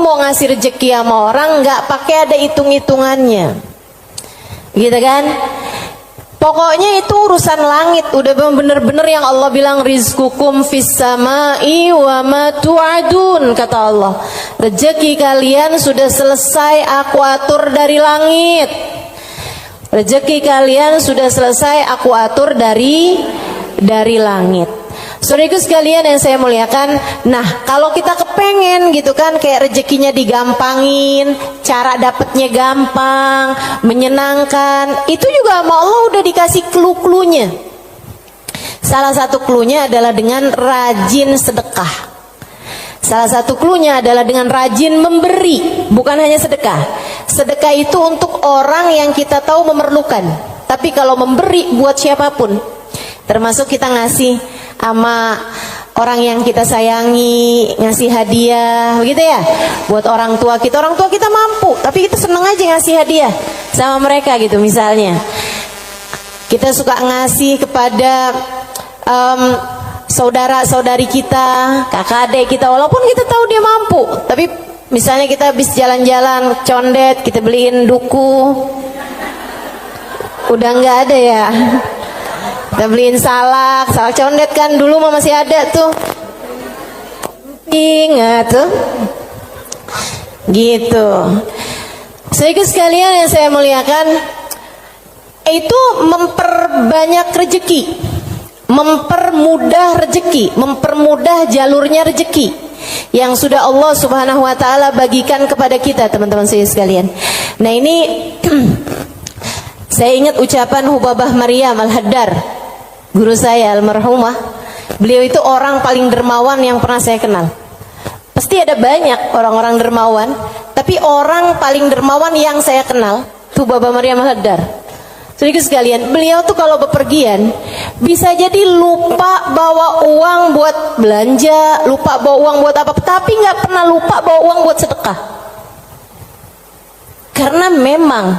mau ngasih rezeki sama orang nggak pakai ada hitung-hitungannya, gitu kan? Pokoknya itu urusan langit, udah bener-bener yang Allah bilang rizqukum fis samai wa ma tu'adun, kata Allah. Rezeki kalian sudah selesai aku atur dari langit. Rezeki kalian sudah selesai aku atur dari langit. Saudaraku sekalian yang saya muliakan, nah kalau kita kepengen gitu kan kayak rezekinya digampangin, cara dapatnya gampang, menyenangkan, itu juga sama Allah udah dikasih clue-cluenya. Salah satu cluenya adalah dengan rajin sedekah. Salah satu cluenya adalah dengan rajin memberi, bukan hanya sedekah. Sedekah itu untuk orang yang kita tahu memerlukan. Tapi kalau memberi buat siapapun, termasuk kita ngasih sama orang yang kita sayangi, ngasih hadiah, begitu ya. Buat orang tua kita mampu, tapi kita seneng aja ngasih hadiah sama mereka gitu. Misalnya kita suka ngasih kepada saudara-saudari kita, kakak adik kita, walaupun kita tahu dia mampu, tapi misalnya kita habis jalan-jalan condet, kita beliin duku, udah nggak ada ya. Kita beliin salak condet kan dulu mah masih ada tuh. Ingat tuh. Gitu. Saudara sekalian yang saya muliakan, itu memperbanyak rezeki, mempermudah rezeki, mempermudah jalurnya rezeki yang sudah Allah Subhanahu wa taala bagikan kepada kita, teman-teman saya sekalian. Nah, ini saya ingat ucapan Hubabah Maryam Al-Haddar, guru saya almarhumah. Beliau itu orang paling dermawan yang pernah saya kenal. Pasti ada banyak orang-orang dermawan, tapi orang paling dermawan yang saya kenal itu Hubabah Maryam Al-Haddar. Sedikit sekalian, beliau tuh kalau bepergian bisa jadi lupa bawa uang buat belanja, lupa bawa uang buat apa, tapi nggak pernah lupa bawa uang buat sedekah. Karena memang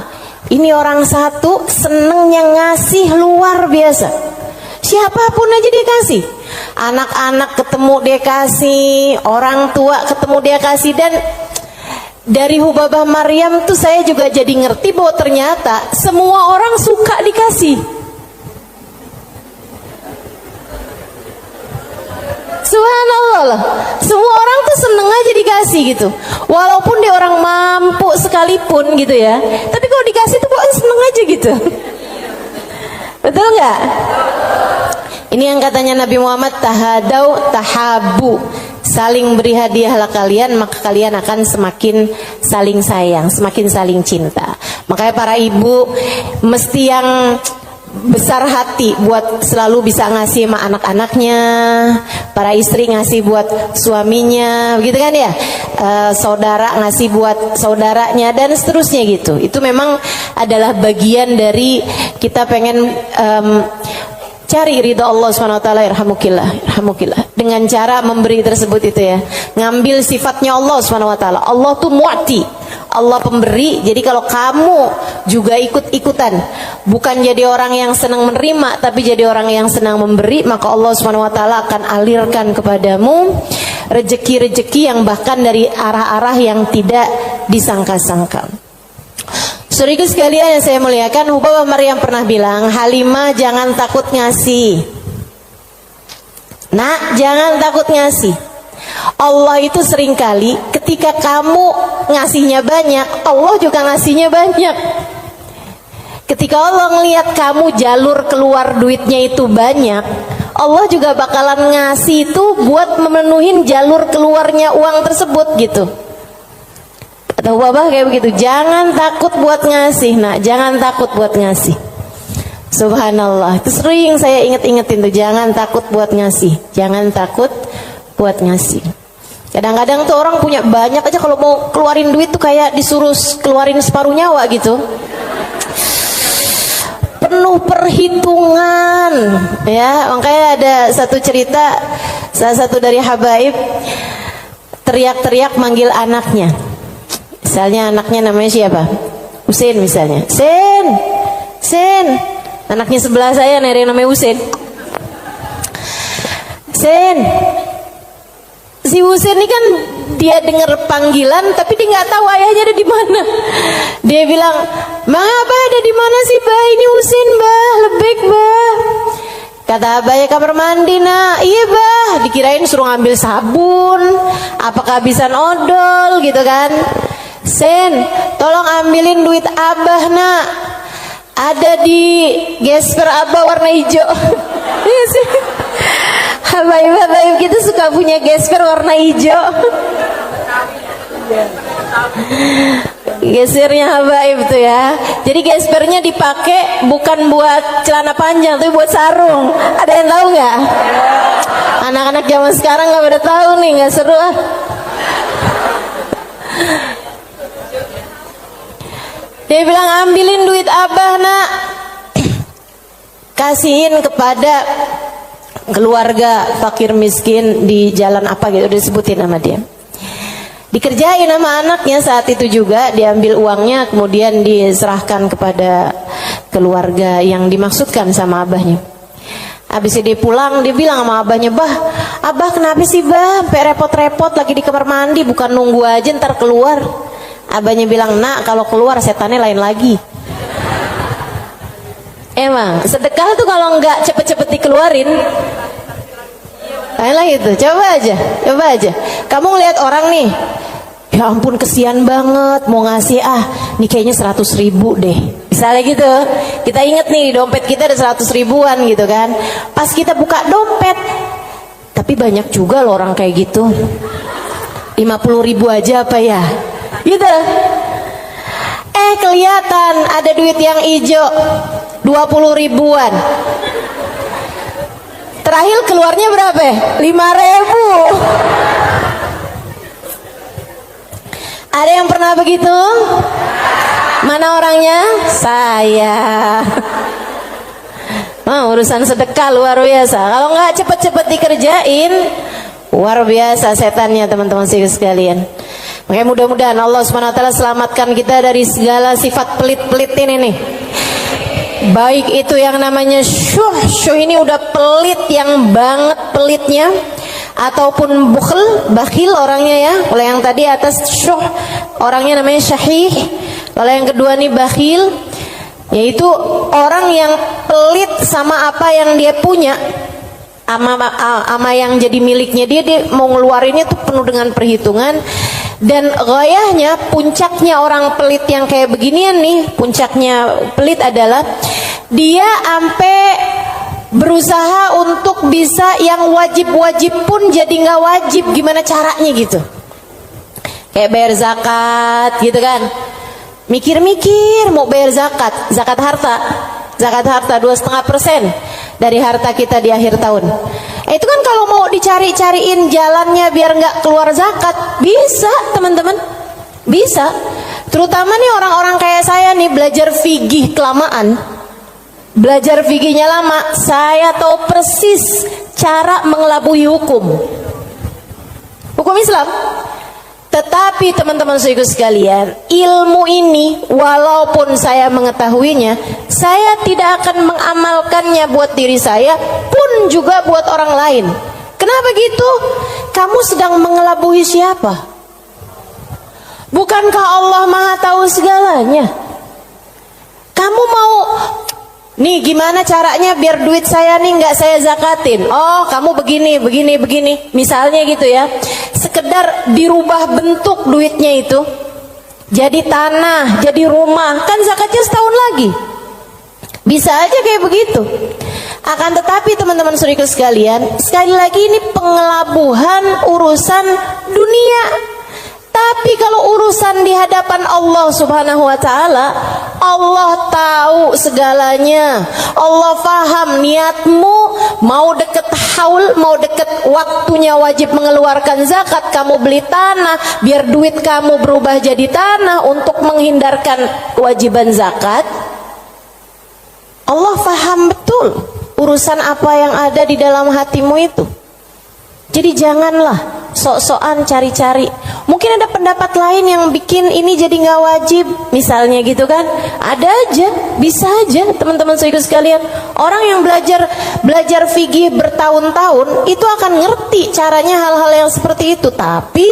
ini orang satu senengnya ngasih luar biasa. Siapapun aja dia kasih. Anak-anak ketemu dia kasih, orang tua ketemu dia kasih. Dan dari Hubabah Maryam tuh saya juga jadi ngerti bahwa ternyata semua orang suka dikasih. Subhanallah lah. Semua orang tuh seneng aja dikasih gitu. Walaupun dia orang mampu sekalipun gitu ya, tapi kalau dikasih tuh kok seneng aja gitu. Betul nggak? Ini yang katanya Nabi Muhammad, tahadau tahabu, saling beri hadiahlah kalian, maka kalian akan semakin saling sayang, semakin saling cinta. Makanya para ibu mesti yang besar hati buat selalu bisa ngasih sama anak-anaknya, para istri ngasih buat suaminya, begitu kan ya, saudara ngasih buat saudaranya dan seterusnya gitu. Itu memang adalah bagian dari kita pengen cari ridha Allah SWT. Irhamukillah dengan cara memberi tersebut itu ya, ngambil sifatnya Allah SWT. Allah tuh mu'ti, Allah pemberi. Jadi kalau kamu juga ikut-ikutan, bukan jadi orang yang senang menerima, tapi jadi orang yang senang memberi, maka Allah SWT akan alirkan kepadamu rezeki-rezeki yang bahkan dari arah-arah yang tidak disangka-sangka. Saudara sekalian yang saya muliakan, Hubabah Maryam pernah bilang, Halimah jangan takut ngasih. Nak, jangan takut ngasih. Allah itu seringkali ketika kamu ngasihnya banyak, Allah juga ngasihnya banyak. Ketika Allah ngelihat kamu jalur keluar duitnya itu banyak, Allah juga bakalan ngasih itu buat memenuhin jalur keluarnya uang tersebut gitu. Atau Hubabah kayak begitu, jangan takut buat ngasih, nak, jangan takut buat ngasih. Subhanallah, itu sering saya inget-ingetin tuh, jangan takut buat ngasih, jangan takut buat ngasih. Kadang-kadang tuh orang punya banyak aja, kalau mau keluarin duit tuh kayak disuruh keluarin separuh nyawa gitu. Penuh perhitungan ya. Makanya ada satu cerita, salah satu dari habaib teriak-teriak manggil anaknya. Misalnya anaknya namanya siapa? Husein misalnya. Sen. Anaknya sebelah saya ada yang namanya Husein. Sen. Si Husein ini kan dia dengar panggilan tapi dia nggak tahu ayahnya ada di mana. Dia bilang, "Bang Abah ada di mana sih, Bah? Ini Husin, Bah, lebek, Bah." Kata abahnya, "Kamar mandi, Nak." "Iya, Bah." Dikirain suruh ngambil sabun, apa kehabisan odol gitu kan. "Sen, tolong ambilin duit Abah, Nak. Ada di gesper Abah warna hijau." Iya sih. Habaib-habaib kita suka punya gesper warna hijau. Gesernya habaib tuh ya. Jadi gespernya dipakai bukan buat celana panjang, tapi buat sarung. Ada yang tahu nggak? Anak-anak zaman sekarang nggak pada tahu nih, nggak seru ah. Dia bilang, "Ambilin duit Abah, Nak. Kasihin kepada keluarga fakir miskin di jalan apa gitu," disebutin nama dia. Dikerjain sama anaknya saat itu juga, diambil uangnya kemudian diserahkan kepada keluarga yang dimaksudkan sama abahnya. Habis dia pulang, dia bilang sama abahnya, "Bah, Abah kenapa sih, Bah? Sampai repot-repot lagi di kamar mandi, bukan nunggu aja ntar keluar." Abahnya bilang, "Nak, kalau keluar setannya lain lagi." Emang sedekah tuh kalau nggak cepet-cepet dikeluarin lain lagi tuh. Coba aja kamu ngeliat orang nih, ya ampun kesian banget, mau ngasih nih kayaknya 100.000 deh misalnya gitu. Kita inget nih dompet kita ada 100 ribuan gitu kan. Pas kita buka dompet, tapi banyak juga loh orang kayak gitu, 50.000 aja apa ya gitu. Kelihatan ada duit yang hijau 20 ribuan. Terakhir keluarnya berapa? 5.000. Ada yang pernah begitu? Mana orangnya? Saya. Urusan sedekah luar biasa. Kalau nggak cepet-cepet dikerjain, luar biasa setannya, teman-teman sekalian. Makanya mudah-mudahan Allah Subhanahu wa taala selamatkan kita dari segala sifat pelit-pelit ini nih. Baik itu yang namanya syuh ini udah pelit yang banget pelitnya, ataupun bakhil orangnya ya. Kalau yang tadi atas syuh orangnya namanya syahih. Kalau yang kedua nih bakhil, yaitu orang yang pelit sama apa yang dia punya, ama yang jadi miliknya dia mau ngeluarinnya tuh penuh dengan perhitungan. Dan gayahnya, puncaknya orang pelit yang kayak beginian nih, puncaknya pelit adalah dia sampai berusaha untuk bisa yang wajib-wajib pun jadi nggak wajib. Gimana caranya gitu? Kayak bayar zakat gitu kan, mikir-mikir mau bayar zakat harta 2,5% dari harta kita di akhir tahun. Itu kan kalau mau dicari-cariin jalannya biar nggak keluar zakat, bisa teman-teman, bisa. Terutama nih orang-orang kayak saya nih, belajar fikih kelamaan, belajar fikihnya lama, saya tahu persis cara mengelabui hukum Islam. Tetapi teman-teman saudara sekalian, ilmu ini walaupun saya mengetahuinya, saya tidak akan mengamalkannya buat diri saya pun juga buat orang lain. Kenapa gitu? Kamu sedang mengelabui siapa? Bukankah Allah Maha tahu segalanya? Kamu mau nih gimana caranya biar duit saya nih nggak saya zakatin? Oh, kamu begini. Misalnya gitu ya. Sekedar dirubah bentuk duitnya itu, jadi tanah, jadi rumah, kan zakatnya setahun lagi. Bisa aja kayak begitu. Akan tetapi teman-teman saudara sekalian, sekali lagi ini pengelabuhan urusan dunia. Tapi kalau urusan di hadapan Allah Subhanahu wa taala, Allah tahu segalanya. Allah paham niatmu, mau deket haul, mau deket waktunya wajib mengeluarkan zakat, kamu beli tanah biar duit kamu berubah jadi tanah untuk menghindarkan kewajiban zakat. Allah paham betul urusan apa yang ada di dalam hatimu itu. Jadi janganlah sok-sokan cari-cari. Mungkin ada pendapat lain yang bikin ini jadi nggak wajib, misalnya gitu kan? Ada aja, bisa aja teman-teman saudara sekalian. Orang yang belajar fikih bertahun-tahun itu akan ngerti caranya hal-hal yang seperti itu. Tapi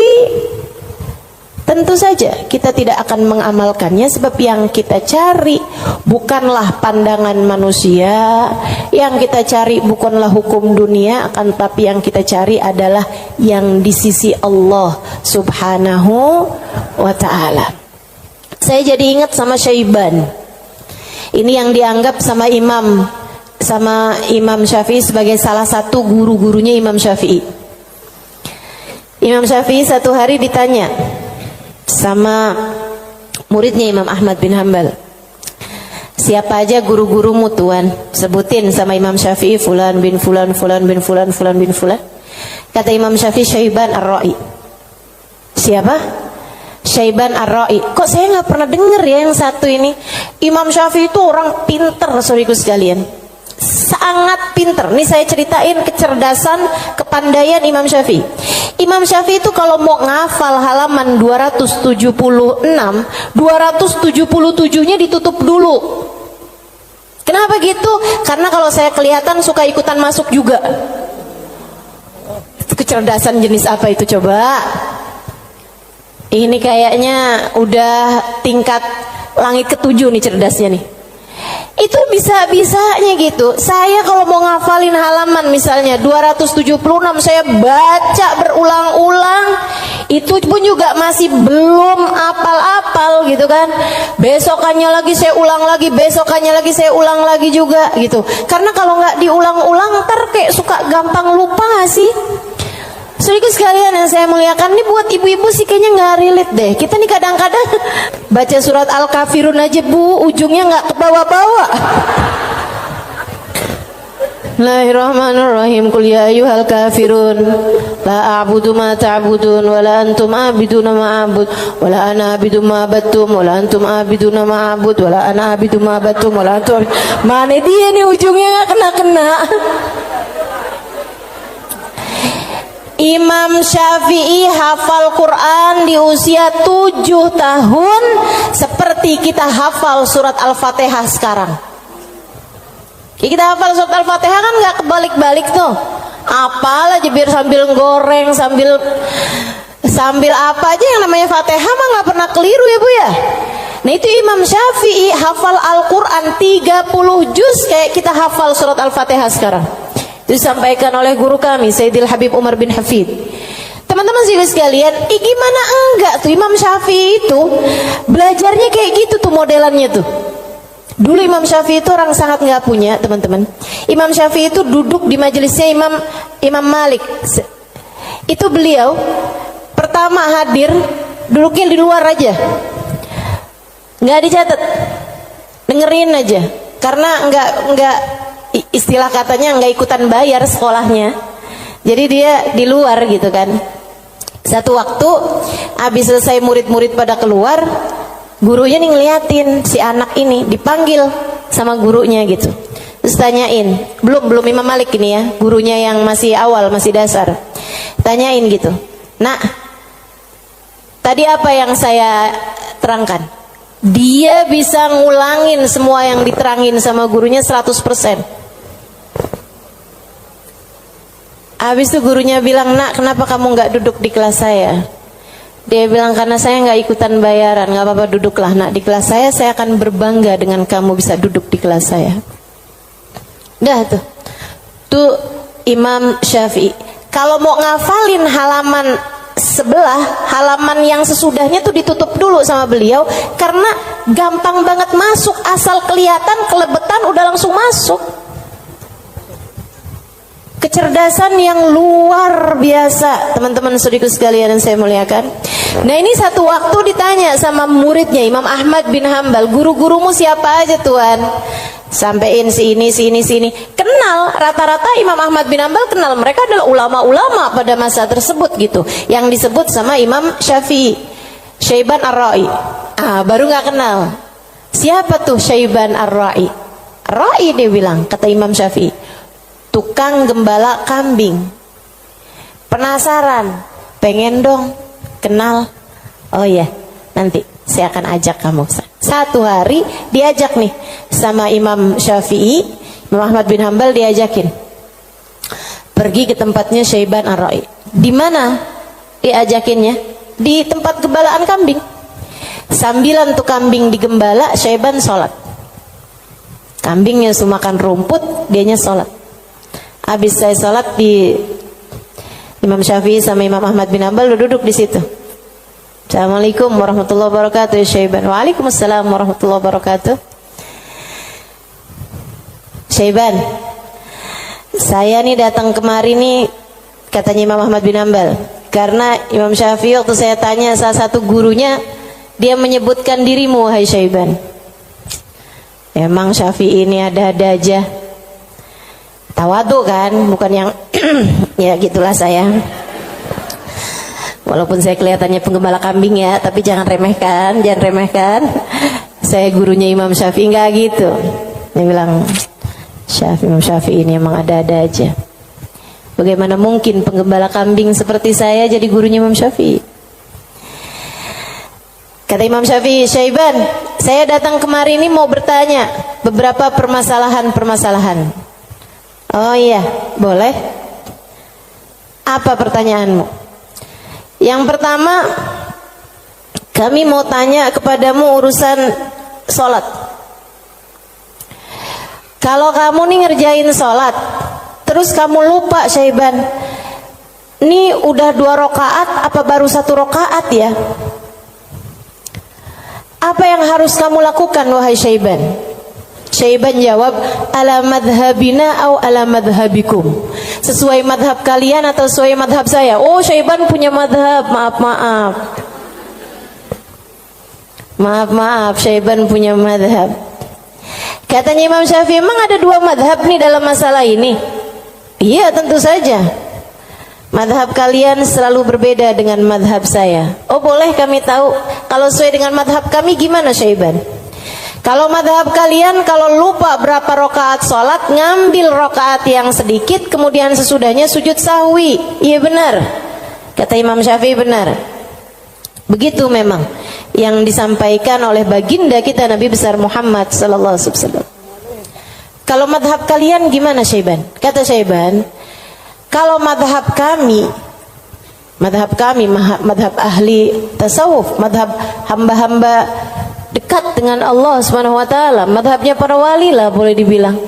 tentu saja kita tidak akan mengamalkannya, sebab yang kita cari bukanlah pandangan manusia, yang kita cari bukanlah hukum dunia, akan tapi yang kita cari adalah yang di sisi Allah Subhanahu wa ta'ala. Saya jadi ingat sama Syaiban. Ini yang dianggap sama Imam Syafi'i sebagai salah satu guru-gurunya Imam Syafi'i. Imam Syafi'i satu hari ditanya sama muridnya Imam Ahmad bin Hanbal, siapa aja guru-gurumu tuan? Sebutin sama Imam Syafi'i, fulan bin fulan, fulan bin fulan, fulan bin fulan. Kata Imam Syafi'i, Syaiban Ar-Ra'i. Siapa? Syaiban Ar-Ra'i. Kok saya nggak pernah dengar ya yang satu ini? Imam Syafi'i itu orang pinter, saudaraku sekalian, sangat pinter. Nih saya ceritain kecerdasan, kepandaian Imam Syafi'i. Imam Syafi'i itu kalau mau ngafal halaman 276, 277-nya ditutup dulu. Kenapa gitu? Karena kalau saya kelihatan suka ikutan masuk juga. Itu kecerdasan jenis apa itu coba? Ini kayaknya udah tingkat langit ketujuh nih cerdasnya nih. Itu bisa-bisanya gitu. Saya kalau mau ngafalin halaman misalnya 276, saya baca berulang-ulang, itu pun juga masih belum apal-apal gitu kan. Besokannya lagi saya ulang lagi, besokannya lagi saya ulang lagi juga gitu. Karena kalau nggak diulang-ulang ntar kayak suka gampang lupa nggak sih? Saudaraku sekalian yang saya muliakan, ini buat ibu-ibu sih kayaknya nggak relate deh. Kita nih kadang-kadang baca surat Al-Kafirun aja bu, ujungnya nggak kebawa-bawa. Bismillahirrahmanirrahim. Qul ya ayyuhal kafirun la a'budu ma ta'budun wa la antum a'biduna ma a'bud wa la ana a'budu ma abattum wa la antum a'biduna ma a'bud wa la ana a'budu ma abattum wa la antum. Mana dia nih ujungnya nggak kena-kena. Imam Syafi'i hafal Quran di usia 7 tahun seperti kita hafal surat Al-Fatihah sekarang. Kita hafal surat Al-Fatihah kan gak kebalik-balik tuh. Apal aja biar sambil goreng, sambil apa aja yang namanya Fatihah mah gak pernah keliru ya bu ya. Nah itu Imam Syafi'i hafal Al-Quran 30 juz kayak kita hafal surat Al-Fatihah sekarang. Disampaikan oleh guru kami Sayyidil Habib Umar bin Hafid. Teman-teman sekalian, gimana enggak tuh Imam Syafi'i itu belajarnya kayak gitu tuh modelannya tuh. Dulu Imam Syafi'i itu orang sangat nggak punya teman-teman. Imam Syafi'i itu duduk di majelisnya Imam Malik. Itu beliau pertama hadir duduknya di luar aja, nggak dicatat, dengerin aja. Karena nggak istilah katanya nggak ikutan bayar sekolahnya, jadi dia di luar gitu kan. Satu waktu habis selesai murid-murid pada keluar, gurunya nih ngeliatin si anak ini dipanggil sama gurunya gitu. Terus tanyain, belum Imam Malik ini ya, gurunya yang masih awal, masih dasar. Tanyain gitu, nak, tadi apa yang saya terangkan? Dia bisa ngulangin semua yang diterangin sama gurunya 100%. Habis itu gurunya bilang, nak kenapa kamu nggak duduk di kelas saya? Dia bilang, karena saya nggak ikutan bayaran. Nggak apa-apa, duduklah nak di kelas saya akan berbangga dengan kamu bisa duduk di kelas saya. Dah tuh Imam Syafi'i. Kalau mau ngafalin halaman sebelah, halaman yang sesudahnya tuh ditutup dulu sama beliau, karena gampang banget masuk, asal kelihatan kelebetan udah langsung masuk. Kecerdasan yang luar biasa teman-teman saudaraku sekalian yang saya muliakan. Nah ini satu waktu ditanya sama muridnya Imam Ahmad bin Hanbal, guru-gurumu siapa aja tuan? Sampein si ini. Kenal, rata-rata Imam Ahmad bin Hanbal kenal, mereka adalah ulama-ulama pada masa tersebut gitu, yang disebut sama Imam Syafi'i, Syaiban Ar-Ra'i. Baru nggak kenal. Siapa tuh Syaiban Ar-Ra'i? Ra'i dia bilang, kata Imam Syafi'i, tukang gembala kambing. Penasaran, Pengen dong kenal. Oh iya, nanti saya akan ajak kamu. Satu hari diajak nih sama Imam Syafi'i, Imam Ahmad bin Hanbal diajakin pergi ke tempatnya Syaiban Ar-Ra'i. Di mana diajakinnya? Di tempat gembalaan kambing. Sambilan tuh kambing digembala, Syaiban sholat. Kambingnya semua makan rumput, dianya sholat. Habis saya sholat, di Imam Syafi'i sama Imam Ahmad bin Hanbal duduk di situ. Assalamualaikum warahmatullahi wabarakatuh ya Syaiban. Waalaikumsalam warahmatullahi wabarakatuh. Syaiban, saya nih datang kemari nih, katanya Imam Ahmad bin Hanbal, karena Imam Syafi'i waktu saya tanya salah satu gurunya, dia menyebutkan dirimu wahai Syaiban. Emang Syafi'i ini ada-ada aja. Tawadu kan, bukan yang ya gitulah saya. Walaupun saya kelihatannya penggembala kambing ya, tapi jangan remehkan. Saya gurunya Imam Syafi'i, enggak gitu. Dia bilang, Imam Syafi'i ini emang ada-ada aja. Bagaimana mungkin penggembala kambing seperti saya jadi gurunya Imam Syafi'i? Kata Imam Syafi'i, Syaiban, saya datang kemari ini mau bertanya beberapa permasalahan. Oh iya, boleh. Apa pertanyaanmu? Yang pertama, kami mau tanya kepadamu urusan sholat. Kalau kamu nih ngerjain sholat, terus kamu lupa Syaiban, ini udah 2 rakaat apa baru 1 rakaat ya? Apa yang harus kamu lakukan wahai Syaiban? Syaiban jawab, ala madhabina au ala madhabikum. Sesuai madhab kalian atau sesuai madhab saya? Oh, Syaiban punya madhab. Maaf, Syaiban punya madhab. Katanya Imam Syafi'i, emang ada 2 madhab nih dalam masalah ini? Iya, tentu saja. Madhab kalian selalu berbeda dengan madhab saya. Oh, boleh kami tahu kalau sesuai dengan madhab kami gimana Syaiban? Kalau madhab kalian, kalau lupa berapa rakaat sholat, ngambil rakaat yang sedikit, kemudian sesudahnya sujud sahwi. Iya benar, kata Imam Syafi'i, benar. Begitu memang yang disampaikan oleh baginda kita Nabi besar Muhammad sallallahu alaihi wasallam. Kalau madhab kalian gimana Syaiban? Kata Syaiban, kalau madhab kami, madhab ahli tasawuf, madhab hamba-hamba dekat dengan Allah Subhanahu wa taala, madhabnya para wali lah boleh dibilang.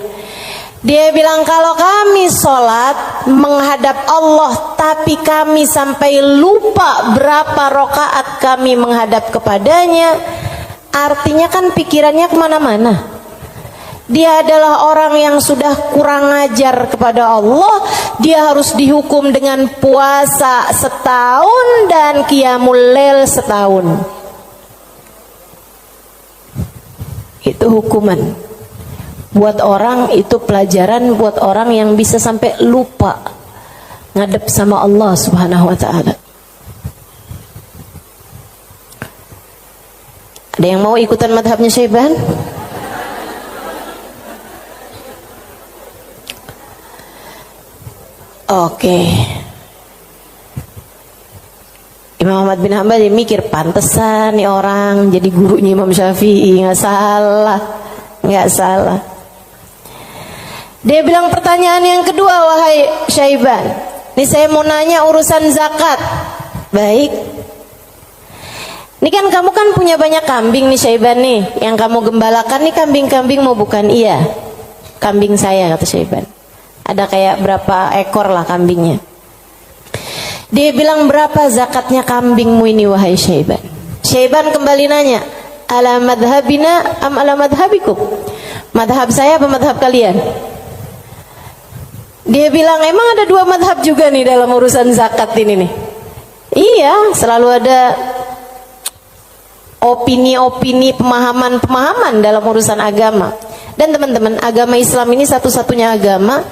Dia bilang kalau kami sholat menghadap Allah tapi kami sampai lupa berapa rakaat kami menghadap kepadanya, artinya kan pikirannya kemana-mana. Dia adalah orang yang sudah kurang ajar kepada Allah. Dia harus dihukum dengan puasa setahun dan qiyamul lail setahun. Itu hukuman buat orang, itu pelajaran buat orang yang bisa sampai lupa ngadep sama Allah Subhanahu wa ta'ala. Ada yang mau ikutan madhabnya Syaiban? Oke. Imam Ahmad bin Hanbal dia mikir, pantesan nih orang jadi gurunya Imam Syafi'i. Nggak salah. Dia bilang pertanyaan yang kedua, wahai Syaiban, ini saya mau nanya urusan zakat. Baik. Ini kan kamu kan punya banyak kambing nih Syaiban nih, yang kamu gembalakan nih kambing-kambing mau bukan? Iya, kambing saya, kata Syaiban. Ada kayak berapa ekor lah kambingnya. Dia bilang, berapa zakatnya kambingmu ini wahai Syaiban? Syaiban kembali nanya, ala madhabina am ala madhabikum? Madhab saya apa madhab kalian? Dia bilang, emang ada 2 madhab juga nih dalam urusan zakat ini nih? Iya, selalu ada opini-opini, pemahaman-pemahaman dalam urusan agama. Dan teman-teman, agama Islam ini satu-satunya agama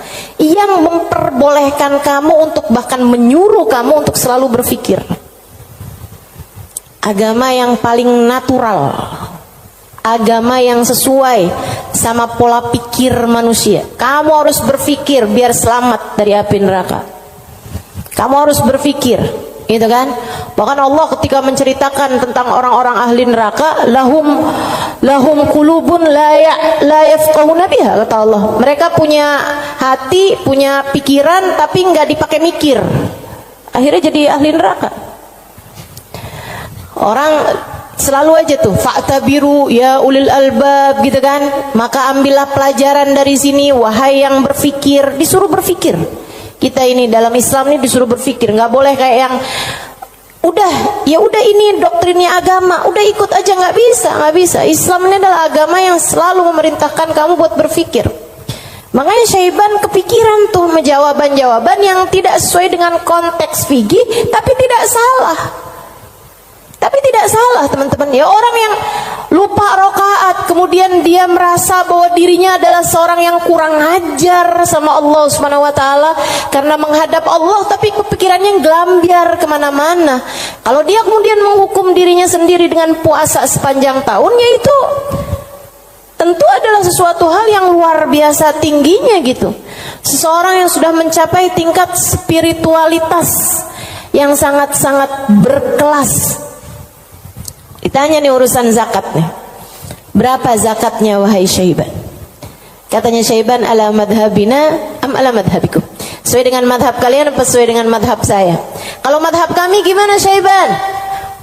yang memperbolehkan kamu untuk, bahkan menyuruh kamu untuk selalu berpikir. Agama yang paling natural, agama yang sesuai sama pola pikir manusia. Kamu harus berpikir biar selamat dari api neraka. Kamu harus berpikir gitu kan? Bahkan Allah ketika menceritakan tentang orang-orang ahli neraka, lahum qulubun la yafqahuna biha, kata Allah. Mereka punya hati, punya pikiran, tapi nggak dipakai mikir. Akhirnya jadi ahli neraka. Orang selalu aja tuh fa'tabiru ya ulil albab, gitu kan? Maka ambillah pelajaran dari sini, wahai yang berfikir. Disuruh berfikir. Kita ini dalam Islam ini disuruh berfikir, nggak boleh kayak yang udah ini doktrinnya agama, udah ikut aja, nggak bisa. Islam ini adalah agama yang selalu memerintahkan kamu buat berfikir. Makanya Syaiban kepikiran tuh jawaban-jawaban yang tidak sesuai dengan konteks fikih, tapi tidak salah. Teman-teman, ya orang yang lupa rakaat kemudian dia merasa bahwa dirinya adalah seorang yang kurang ajar sama Allah Subhanahu wa taala karena menghadap Allah, tapi kepikirannya gelambiar kemana-mana. Kalau dia kemudian menghukum dirinya sendiri dengan puasa sepanjang tahun, ya itu tentu adalah sesuatu hal yang luar biasa tingginya gitu. Seseorang yang sudah mencapai tingkat spiritualitas yang sangat-sangat berkelas. Ditanya nih urusan zakat nih, berapa zakatnya wahai Syaiban? Katanya Syaiban, ala madhabina am ala madhabikum, sesuai dengan madhab kalian apa sesuai dengan madhab saya? Kalau madhab kami gimana Syaiban?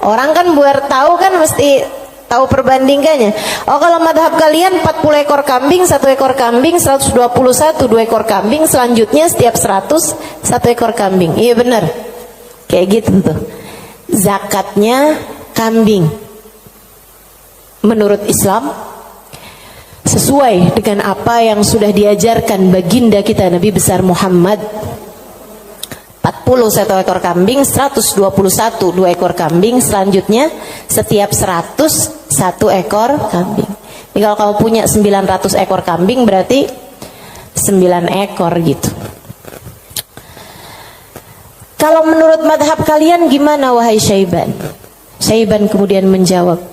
Orang kan buat tahu kan mesti tahu perbandingannya. Oh, kalau madhab kalian 40 ekor kambing, 1 ekor kambing, 121, 2 ekor kambing, selanjutnya setiap 100 1 ekor kambing. Iya benar, kayak gitu tuh zakatnya kambing. Menurut Islam sesuai dengan apa yang sudah diajarkan baginda kita Nabi besar Muhammad. 40 1 ekor kambing, 121 2 ekor kambing, selanjutnya setiap 100 1 ekor kambing. Jadi kalau kamu punya 900 ekor kambing berarti 9 ekor gitu. Kalau menurut madhab kalian gimana wahai Syaiban? Syaiban kemudian menjawab,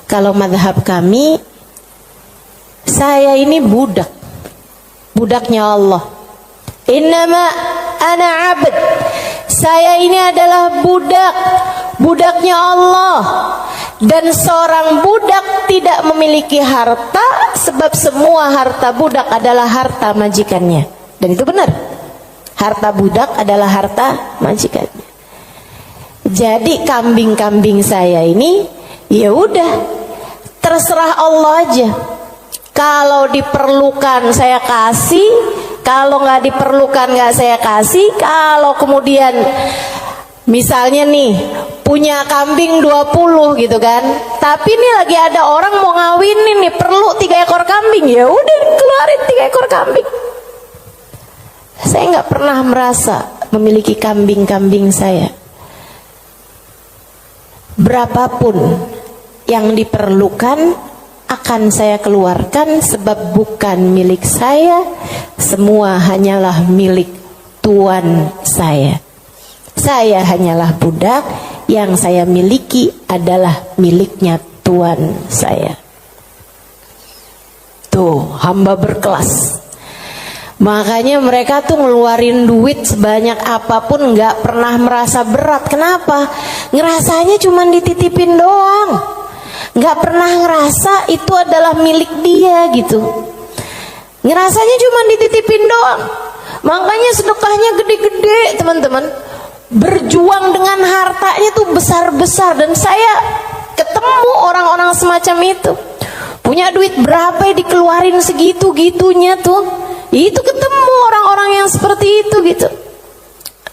kalau madhab kami, saya ini budaknya Allah. Innama ana abd, saya ini adalah budaknya Allah. Dan seorang budak tidak memiliki harta, sebab semua harta budak adalah harta majikannya. Dan itu benar, harta budak adalah harta majikannya. Jadi kambing-kambing saya ini, ya udah, terserah Allah aja. Kalau diperlukan saya kasih, kalau nggak diperlukan nggak saya kasih. Kalau kemudian misalnya nih punya kambing 20 gitu kan, tapi nih lagi ada orang mau ngawinin nih, perlu 3 ekor kambing, ya udah keluarin 3 ekor kambing. Saya nggak pernah merasa memiliki kambing-kambing saya. Berapapun yang diperlukan akan saya keluarkan, sebab bukan milik saya, semua hanyalah milik Tuan saya. Saya hanyalah budak, yang saya miliki adalah miliknya Tuan saya. Tuh, hamba berkelas. Makanya mereka tuh ngeluarin duit sebanyak apapun nggak pernah merasa berat. Kenapa? Ngerasanya cuma dititipin doang, nggak pernah ngerasa itu adalah milik dia gitu. Ngerasanya cuma dititipin doang. Makanya sedekahnya gede-gede teman-teman. Berjuang dengan hartanya tuh besar-besar. Dan saya ketemu orang-orang semacam itu. Punya duit berapa dikeluarin segitu-gitunya tuh. Itu ketemu orang-orang yang seperti itu gitu.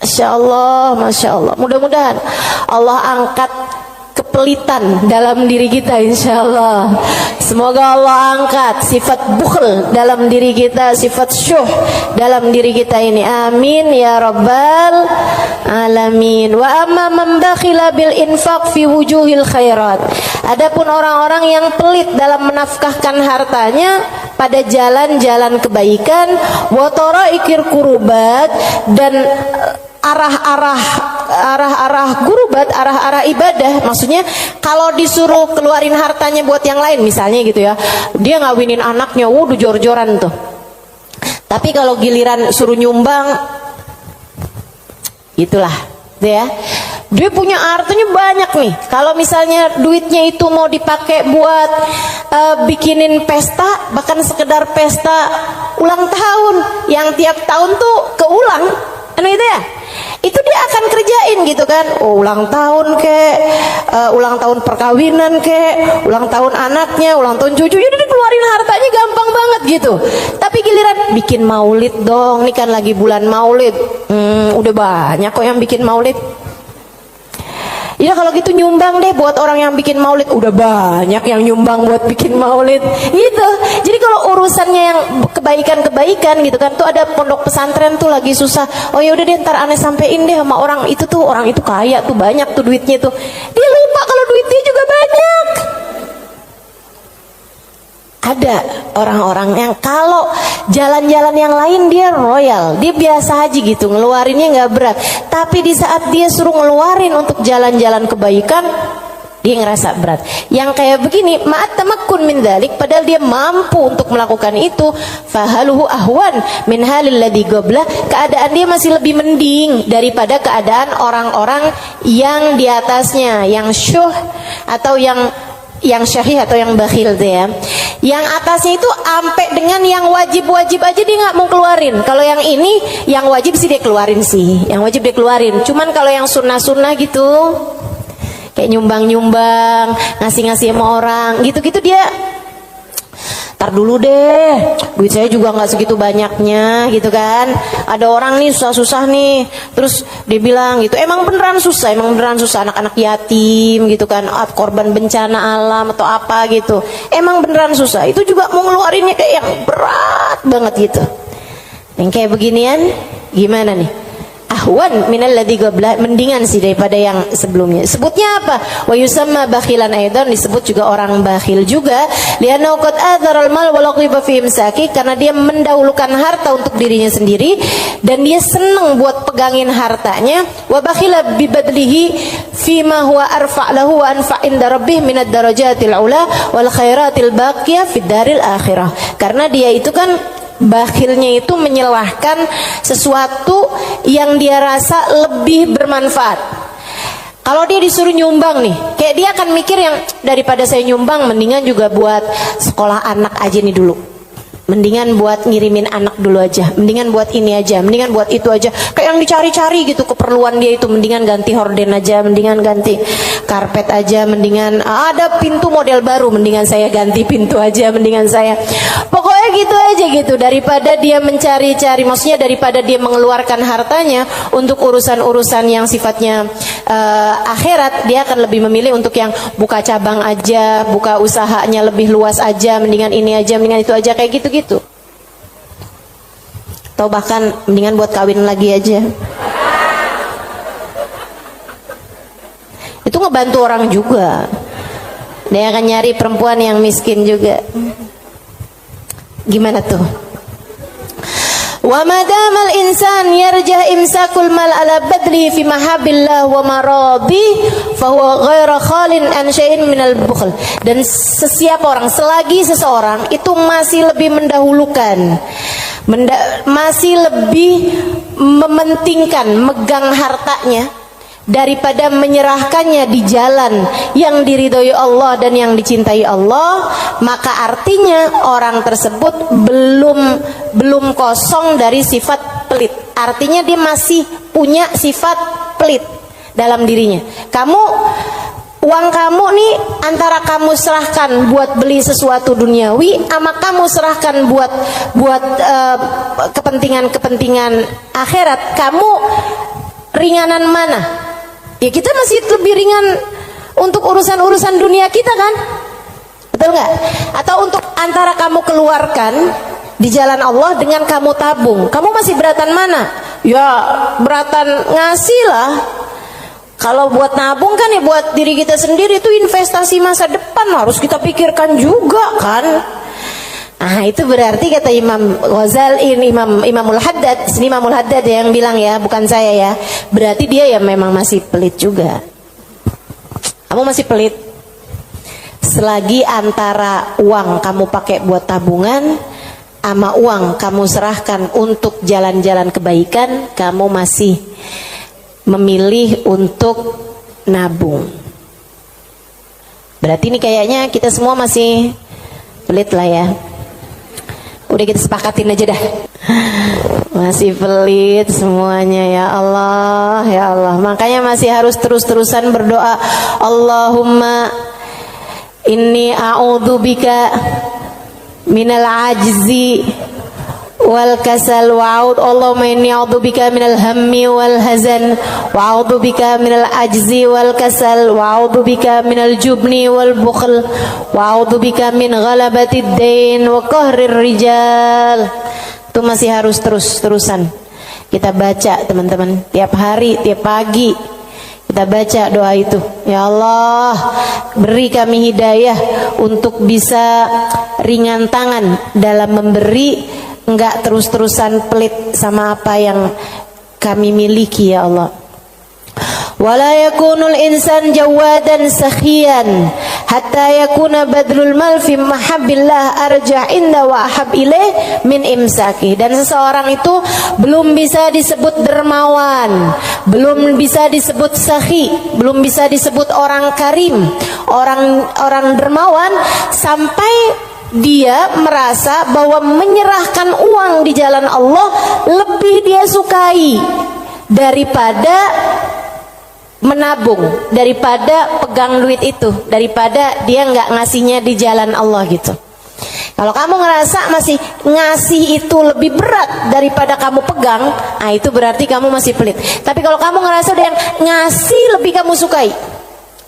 Masya Allah, Masya Allah. Mudah-mudahan Allah angkat kepelitan dalam diri kita, insya Allah. Semoga Allah angkat sifat bukhl dalam diri kita, sifat syuh dalam diri kita ini. Amin ya rabbal alamin. Wa amma man bakhila bil infaq fi wujuhil khairat. Adapun orang-orang yang pelit dalam menafkahkan hartanya pada jalan-jalan kebaikan, wa taraikir kurubat, dan arah-arah kurubat, arah-arah ibadah. Maksudnya kalau disuruh keluarin hartanya buat yang lain misalnya gitu ya, dia ngawinin anaknya, wuduh jor-joran tuh. Tapi kalau giliran suruh nyumbang, itulah ya. Dia punya hartanya banyak nih. Kalau misalnya duitnya itu mau dipakai buat bikinin pesta, bahkan sekedar pesta ulang tahun yang tiap tahun tuh keulang, anu itu ya, itu dia akan kerjain gitu kan. Oh, ulang tahun kek, ulang tahun perkawinan kek, ulang tahun anaknya, ulang tahun cucunya, dia keluarin hartanya gampang banget gitu. Tapi giliran bikin maulid dong, nih kan lagi bulan maulid, udah banyak kok yang bikin maulid. Ya kalau gitu nyumbang deh buat orang yang bikin maulid, udah banyak yang nyumbang buat bikin maulid gitu. Jadi kalau urusannya yang kebaikan-kebaikan gitu kan, tuh ada pondok pesantren tuh lagi susah, oh ya udah deh ntar aneh sampein deh sama orang itu tuh, orang itu kaya tuh, banyak tuh duitnya tuh. Dia lupa kalau duitnya juga banyak. Ada orang-orang yang kalau jalan-jalan yang lain dia royal, dia biasa aja gitu, ngeluarinnya nggak berat. Tapi di saat dia suruh ngeluarin untuk jalan-jalan kebaikan, dia ngerasa berat. Yang kayak begini, ma'at tamakkun min dzalik, padahal dia mampu untuk melakukan itu, fahaluhu ahwan min halil ladzi qabla, keadaan dia masih lebih mending daripada keadaan orang-orang yang di atasnya, yang syuh atau yang syahih atau yang bakhil tuh ya. Yang atasnya itu ampe dengan yang wajib-wajib aja dia nggak mau keluarin. Kalau yang ini, yang wajib sih dia keluarin sih, yang wajib dia keluarin. Cuman kalau yang sunnah-sunnah gitu, kayak nyumbang-nyumbang, ngasih-ngasih sama orang, gitu-gitu dia, tar dulu deh, duit saya juga nggak segitu banyaknya, gitu kan. Ada orang nih susah-susah nih, terus dia bilang gitu, emang beneran susah, anak-anak yatim, gitu kan, korban bencana alam atau apa gitu, emang beneran susah. Itu juga mau ngeluarinnya kayak yang berat banget gitu. Yang kayak beginian, gimana nih? Ahwan minal ladzi qabla, mendingan sih daripada yang sebelumnya. Sebutnya apa? Wa yusamma bakhilan aidan, disebut juga orang bakhil juga. Li'annahu qad adhara al-mal wa laqiba fi imsaki, karena dia mendahulukan harta untuk dirinya sendiri dan dia senang buat pegangin hartanya. Wa bakhila bi badlihi fi ma huwa arfa' lahu wa anfa' inda rabbih min ad-darajatil ula wal khairatil baqiyah fid daril akhirah. Karena dia itu kan bakhilnya itu menyalahkan sesuatu yang dia rasa lebih bermanfaat. Kalau dia disuruh nyumbang nih, kayak dia akan mikir yang daripada saya nyumbang, mendingan juga buat sekolah anak aja nih dulu, mendingan buat ngirimin anak dulu aja, mendingan buat ini aja, mendingan buat itu aja. Kayak yang dicari-cari gitu keperluan dia itu, mendingan ganti horden aja, mendingan ganti karpet aja, mendingan ada pintu model baru, mendingan saya ganti pintu aja, mendingan saya, pokoknya gitu aja gitu. Daripada dia mencari-cari, maksudnya daripada dia mengeluarkan hartanya untuk urusan-urusan yang sifatnya akhirat, dia akan lebih memilih untuk yang buka cabang aja, buka usahanya lebih luas aja, mendingan ini aja, mendingan itu aja, kayak gitu-gitu. Atau bahkan mendingan buat kawin lagi aja. Itu ngebantu orang juga. Dia akan nyari perempuan yang miskin juga. Gimana tuh? Wa madamal insan yarjah imsakul mal ala badli fi mahabillah wa maradi fa huwa ghairu khalin an syai'in minal bukhl. Dan sesiapa orang, selagi seseorang itu masih lebih mendahulukan, masih lebih mementingkan megang hartanya daripada menyerahkannya di jalan yang diridhoi Allah dan yang dicintai Allah, maka artinya orang tersebut belum kosong dari sifat pelit. Artinya dia masih punya sifat pelit dalam dirinya. Uang kamu nih, antara kamu serahkan buat beli sesuatu duniawi, sama kamu serahkan buat kepentingan akhirat, kamu ringanan mana? Ya kita masih lebih ringan untuk urusan-urusan dunia kita kan, betul nggak? Atau untuk antara kamu keluarkan di jalan Allah dengan kamu tabung, kamu masih beratan mana? Ya beratan ngasih lah. Kalau buat nabung kan ya buat diri kita sendiri, itu investasi masa depan, harus kita pikirkan juga kan. Nah itu berarti kata Imam Ghazali, Imamul Haddad, sini Imamul Haddad yang bilang ya, bukan saya ya. Berarti dia ya memang masih pelit juga. Kamu masih pelit. Selagi antara uang kamu pakai buat tabungan sama uang kamu serahkan untuk jalan-jalan kebaikan, kamu masih memilih untuk nabung. Berarti ini kayaknya kita semua masih pelit lah ya. Udah kita sepakatin aja dah. Masih pelit semuanya, ya Allah, ya Allah. Makanya masih harus terus-terusan berdoa. Allahumma inni a'udzubika minal ajzi wal kasal wa'ud. Allahumma inni a'udzubika minal hammi wal hazan wa a'udzubika minal ajzi wal kasal wa a'udzubika minal jubni wal bukhl wa a'udzubika min ghalabatid dain wa qahrir rijal. Itu masih harus terus-terusan kita baca, teman-teman. Tiap hari, tiap pagi kita baca doa itu. Ya Allah, beri kami hidayah untuk bisa ringan tangan dalam memberi, enggak terus-terusan pelit sama apa yang kami miliki, ya Allah. Wala yakunul insan jawadan sakhiyan hatta yakuna badlul mal fi mahabbillah arja inda wa ahab ilaih min imsaki. Dan seseorang itu belum bisa disebut dermawan, belum bisa disebut sakhi, belum bisa disebut orang karim, orang dermawan sampai dia merasa bahwa menyerahkan uang di jalan Allah lebih dia sukai daripada menabung, daripada pegang duit itu, daripada dia nggak ngasihnya di jalan Allah gitu. Kalau kamu ngerasa masih ngasih itu lebih berat daripada kamu pegang, nah itu berarti kamu masih pelit. Tapi kalau kamu ngerasa udah yang ngasih lebih kamu sukai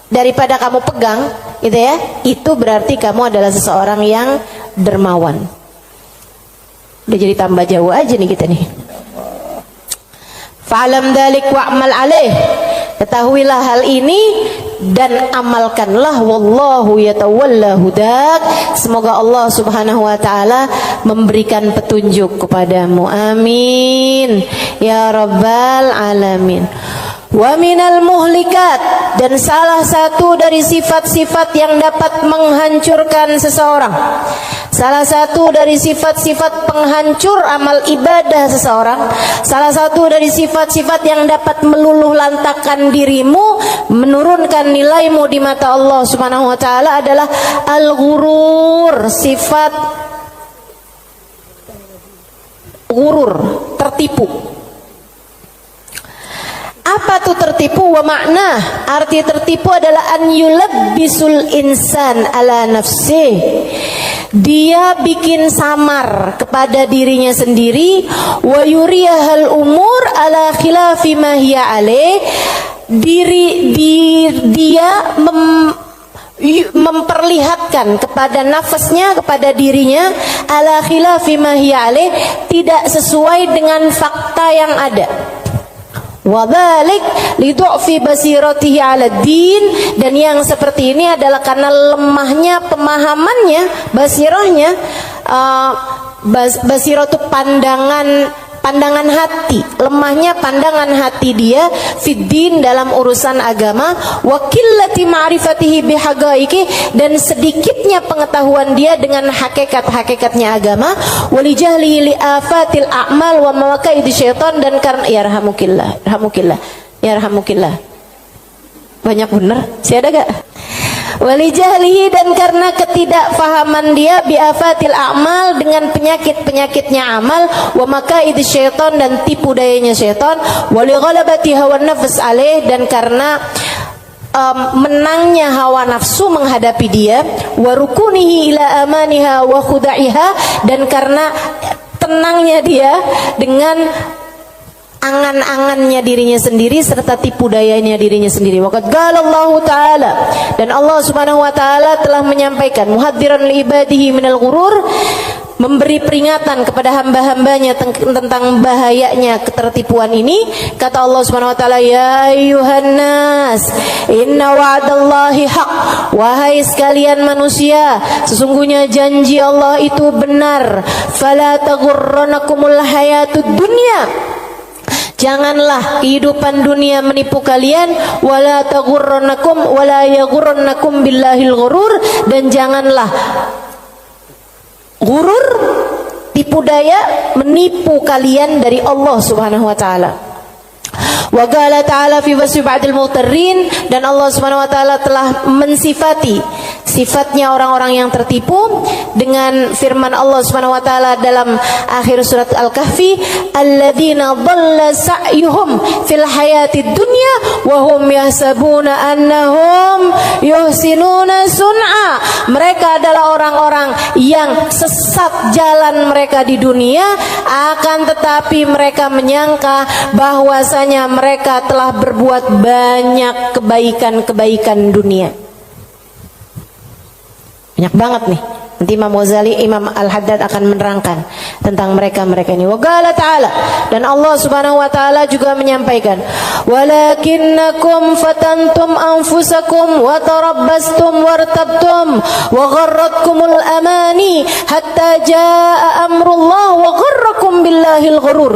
daripada kamu pegang, gitu ya, itu berarti kamu adalah seseorang yang dermawan. Udah jadi tambah jauh aja nih kita nih. Fa'lam dzalik wa'mal alaih. Ketahuilah hal ini dan amalkanlah. Wallahu yatawalla hudak. Semoga Allah Subhanahu wa taala memberikan petunjuk kepadamu. Amin ya rabbal alamin. Wa minal muhlikat, dan salah satu dari sifat-sifat yang dapat menghancurkan seseorang, salah satu dari sifat-sifat penghancur amal ibadah seseorang, salah satu dari sifat-sifat yang dapat meluluh lantakkan dirimu, menurunkan nilaimu di mata Allah Subhanahu wa taala adalah al-ghurur, sifat ghurur, tertipu. Apa tuh tertipu? Wa makna, arti tertipu adalah an yulabbisul insan ala nafsih. Dia bikin samar kepada dirinya sendiri, wa yuriyahal umur ala khilafi ma hiya alaih. Dia memperlihatkan kepada nafasnya, kepada dirinya, ala khilafi ma hiya alaih, tidak sesuai dengan fakta yang ada. Wadzalik lidu'fi basiratihi 'ala din, dan yang seperti ini adalah karena lemahnya pemahamannya, basirahnya, basirah itu pandangan hati, lemahnya pandangan hati dia fiddin, dalam urusan agama, wa qillati ma'rifatihi bihaqaiqi, dan sedikitnya pengetahuan dia dengan hakikat-hakikatnya agama, walijahlihi li afatil a'mal wa mawaqa'id syaitan, dan karena yarhamukillah banyak bener sih, ada gak? Walijahlihi, dan karena ketidakfahaman dia biafatil a'mal, dengan penyakit-penyakitnya amal, wa makaid syaitan, dan tipu dayanya syaitan, wali ghalabati hawa nafs alaih, dan karena menangnya hawa nafsu menghadapi dia, wa rukunihi ila amaniha wa khuda'iha, dan karena tenangnya dia dengan angan-angannya dirinya sendiri serta tipu dayanya dirinya sendiri. Waqad qala Allah taala, dan Allah Subhanahu wa taala telah menyampaikan muhadziran li ibadihi minal ghurur, memberi peringatan kepada hamba-hambanya tentang bahayanya ketertipuan ini. Kata Allah Subhanahu wa taala, ya ayyuhan nas inna wa'dallahi haq, wahai sekalian manusia, sesungguhnya janji Allah itu benar. Fala taghurranakumul hayatud dunya, janganlah kehidupan dunia menipu kalian, wala taghurrannakum wala yaghurrannakum billahil ghurur, dan janganlah ghurur, tipu daya, menipu kalian dari Allah Subhanahu wa taala. Wa qala ta'ala fi wasfi ba'dil mutarrin, dan Allah Subhanahu wa taala telah mensifati sifatnya orang-orang yang tertipu dengan firman Allah Subhanahu wa taala dalam akhir surat Al-Kahfi, alladzina dhalla sa'yuhum fil hayatid dunya wa hum yahsabuna annahum yuhsinuna sun'a. Mereka adalah orang-orang yang sesat jalan mereka di dunia, akan tetapi mereka menyangka bahwasanya mereka telah berbuat banyak kebaikan-kebaikan dunia. Banyak banget nih. Nanti Imam Ghazali, Imam Al-Haddad akan menerangkan tentang mereka-mereka ini. Wa qala ta'ala, dan Allah Subhanahu wa taala juga menyampaikan, walakinnakum fatantum anfusakum wa tarabbastum wartabtum wa gharratkumul amani hatta jaa amrullah wa gharrakum billahil ghurur.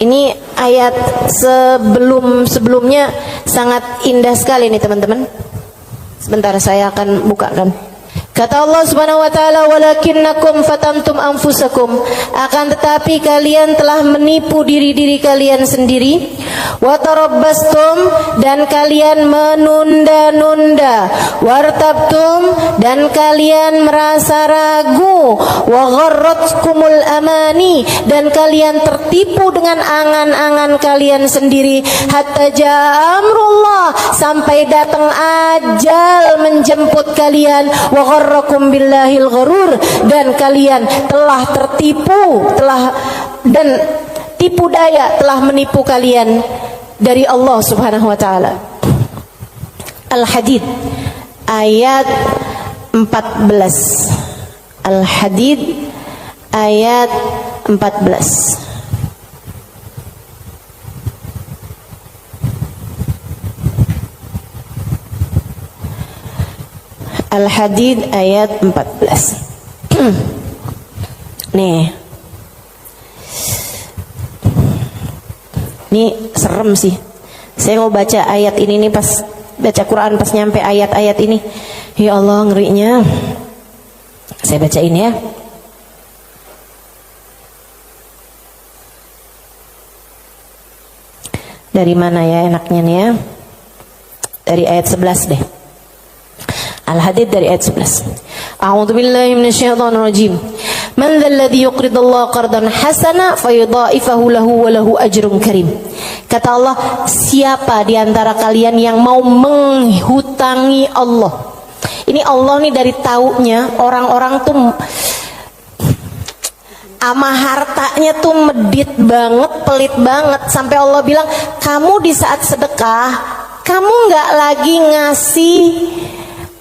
Ini ayat sebelumnya sangat indah sekali nih teman-teman. Sebentar saya akan bukakan. Kata Allah Subhanahu wa taala, walakinnakum fatantum anfusakum, akan tetapi kalian telah menipu diri-diri kalian sendiri, wa tarabbastum, dan kalian menunda-nunda, wartabtum, dan kalian merasa ragu, wa gharratkumul amani, dan kalian tertipu dengan angan-angan kalian sendiri, hatta jaa amrullah, sampai datang ajal menjemput kalian, wa gharrakum billahil ghurur, dan kalian telah tertipu, dan tipu daya telah menipu kalian dari Allah Subhanahu wa taala. Al-Hadid ayat 14. Al-Hadid ayat 14. Al-Hadid ayat 14. Nih. Ini serem sih. Saya mau baca ayat ini nih, pas baca Quran pas nyampe ayat-ayat ini. Ya Allah, ngerinya. Saya bacain ya. Dari mana ya enaknya nih ya? Dari ayat 11 deh. Al-Hadid dari ayat 11. A'udzu billahi minasyaitonir rajim. Man dzalladzi yuqridullaha qardan hasana fayudha'ifahu lahu wa lahu ajrun karim. Kata Allah, siapa di antara kalian yang mau menghutangi Allah? Ini Allah nih dari taunya orang-orang tuh ama hartanya tuh medit banget, pelit banget, sampai Allah bilang, kamu di saat sedekah, kamu nggak lagi ngasih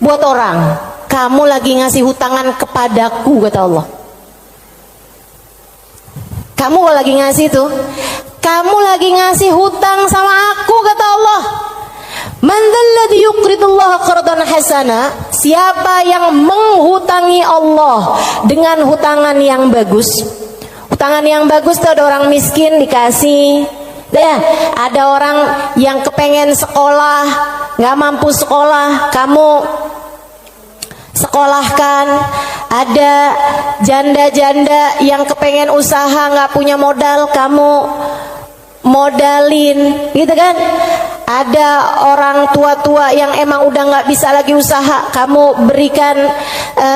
buat orang, kamu lagi ngasih hutangan kepadaku, kata Allah. Kamu lagi ngasih tuh, kamu lagi ngasih hutang sama aku, kata Allah. Man dzalladzi yuqridullaha qardan hasana, siapa yang menghutangi Allah dengan hutangan yang bagus. Hutangan yang bagus tuh ada orang miskin dikasih. Ya, ada orang yang kepengen sekolah, nggak mampu sekolah, kamu sekolahkan. Ada janda-janda yang kepengen usaha, nggak punya modal, kamu modalin, gitu kan? Ada orang tua-tua yang emang udah nggak bisa lagi usaha, kamu berikan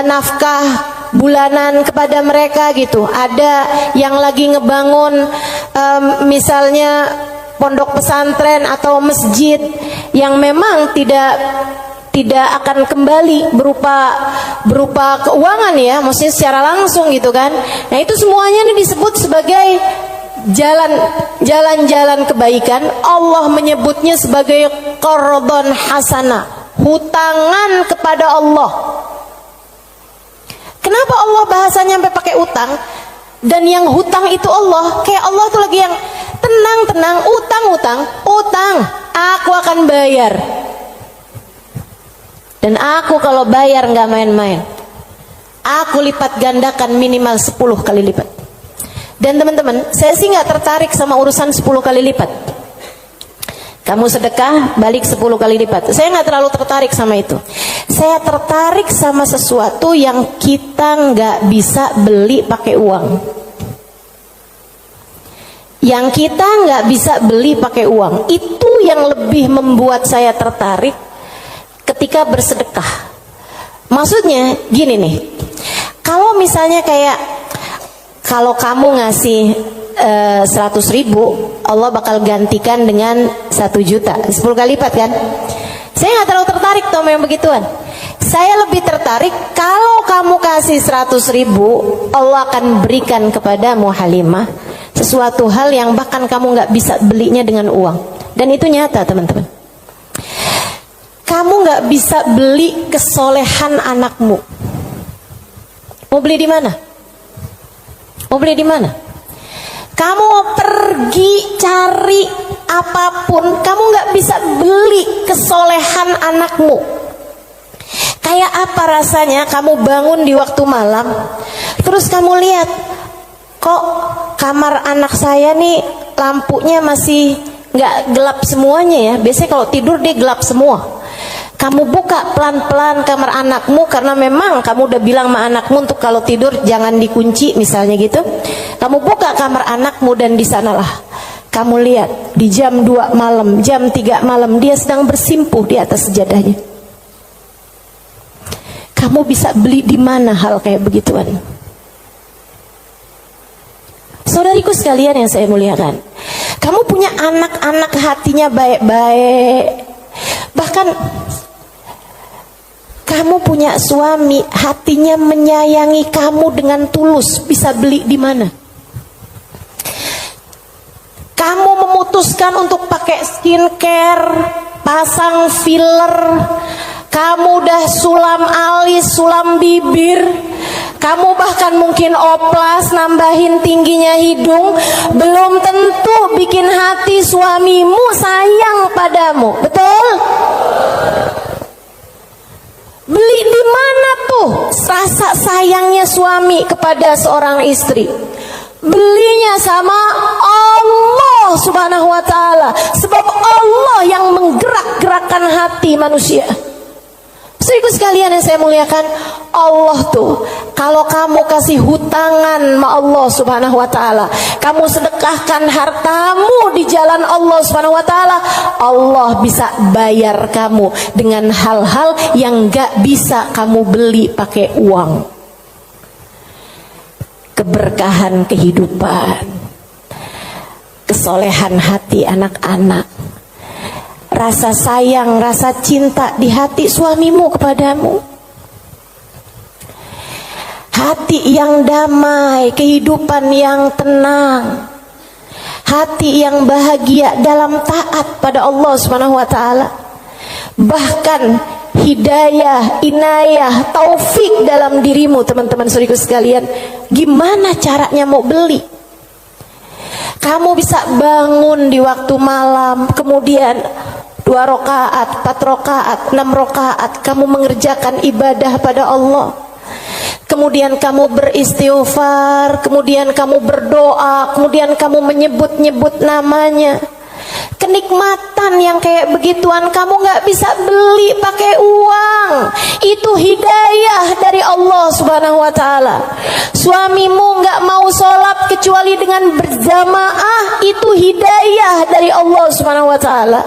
nafkah bulanan kepada mereka gitu. Ada yang lagi ngebangun misalnya pondok pesantren atau masjid yang memang tidak akan kembali berupa keuangan ya, maksudnya secara langsung gitu kan. Nah itu semuanya ini disebut sebagai jalan-jalan kebaikan. Allah menyebutnya sebagai qardhan hasanah, hutangan kepada Allah. Kenapa Allah bahasanya sampai pakai utang? Dan yang hutang itu Allah, kayak Allah tuh lagi yang tenang, utang, aku akan bayar. Dan aku kalau bayar nggak main-main, aku lipat gandakan minimal 10 kali lipat. Dan teman-teman, saya sih nggak tertarik sama urusan 10 kali lipat. Kamu sedekah, balik 10 kali lipat. Saya nggak terlalu tertarik sama itu. Saya tertarik sama sesuatu yang kita nggak bisa beli pakai uang. yang kita nggak bisa beli pakai uang. Itu yang lebih membuat saya tertarik ketika bersedekah. Maksudnya gini nih, kalau misalnya kayak kalau kamu ngasih 100.000, Allah bakal gantikan dengan 1 juta, 10 kali lipat kan? Saya nggak terlalu tertarik tuh yang begituan. Saya lebih tertarik kalau kamu kasih 100.000, Allah akan berikan kepadamu Halimah sesuatu hal yang bahkan kamu nggak bisa belinya dengan uang. Dan itu nyata teman-teman. Kamu nggak bisa beli kesolehan anakmu. Mau beli di mana? Mau beli di mana? Kamu mau pergi cari apapun, kamu nggak bisa beli kesolehan anakmu. Kayak apa rasanya kamu bangun di waktu malam, terus kamu lihat, kok kamar anak saya nih lampunya masih nggak gelap semuanya ya. Biasanya kalau tidur dia gelap semua. Kamu buka pelan-pelan kamar anakmu, karena memang kamu udah bilang sama anakmu untuk kalau tidur jangan dikunci misalnya gitu. Kamu buka kamar anakmu dan di sanalah kamu lihat di jam 2 malam, jam 3 malam dia sedang bersimpuh di atas sejadahnya. Kamu bisa beli di mana hal kayak begituan? Saudariku sekalian yang saya muliakan, kamu punya anak-anak hatinya baik-baik. Bahkan kamu punya suami hatinya menyayangi kamu dengan tulus, bisa beli di mana? Kamu memutuskan untuk pakai skincare, pasang filler, kamu udah sulam alis, sulam bibir, kamu bahkan mungkin oplas, nambahin tingginya hidung, belum tentu bikin hati suamimu sayang padamu, betul? Beli di mana tuh rasa sayangnya suami kepada seorang istri? Belinya sama Allah Subhanahu wa ta'ala. Sebab Allah yang menggerak-gerakkan hati manusia. Saudaraku sekalian yang saya muliakan, Allah tuh kalau kamu kasih hutangan sama Allah Subhanahu wa ta'ala, kamu sedekahkan hartamu di jalan Allah Subhanahu wa ta'ala, Allah bisa bayar kamu dengan hal-hal yang gak bisa kamu beli pakai uang. Keberkahan kehidupan, kesolehan hati anak-anak, rasa sayang, rasa cinta di hati suamimu kepadamu, hati yang damai, kehidupan yang tenang, hati yang bahagia dalam taat pada Allah Subhanahu wa ta'ala. Bahkan hidayah, inayah, taufik dalam dirimu teman-teman saudariku sekalian. Gimana caranya mau beli? Kamu bisa bangun di waktu malam, kemudian 2 rakaat, 4 rakaat, 6 rakaat kamu mengerjakan ibadah pada Allah. Kemudian kamu beristighfar, kemudian kamu berdoa, kemudian kamu menyebut-nyebut namanya. Kenikmatan yang kayak begituan kamu gak bisa beli pakai uang. Itu hidayah dari Allah Subhanahu wa ta'ala. Suamimu gak mau sholat kecuali dengan berjamaah, itu hidayah dari Allah Subhanahu wa ta'ala.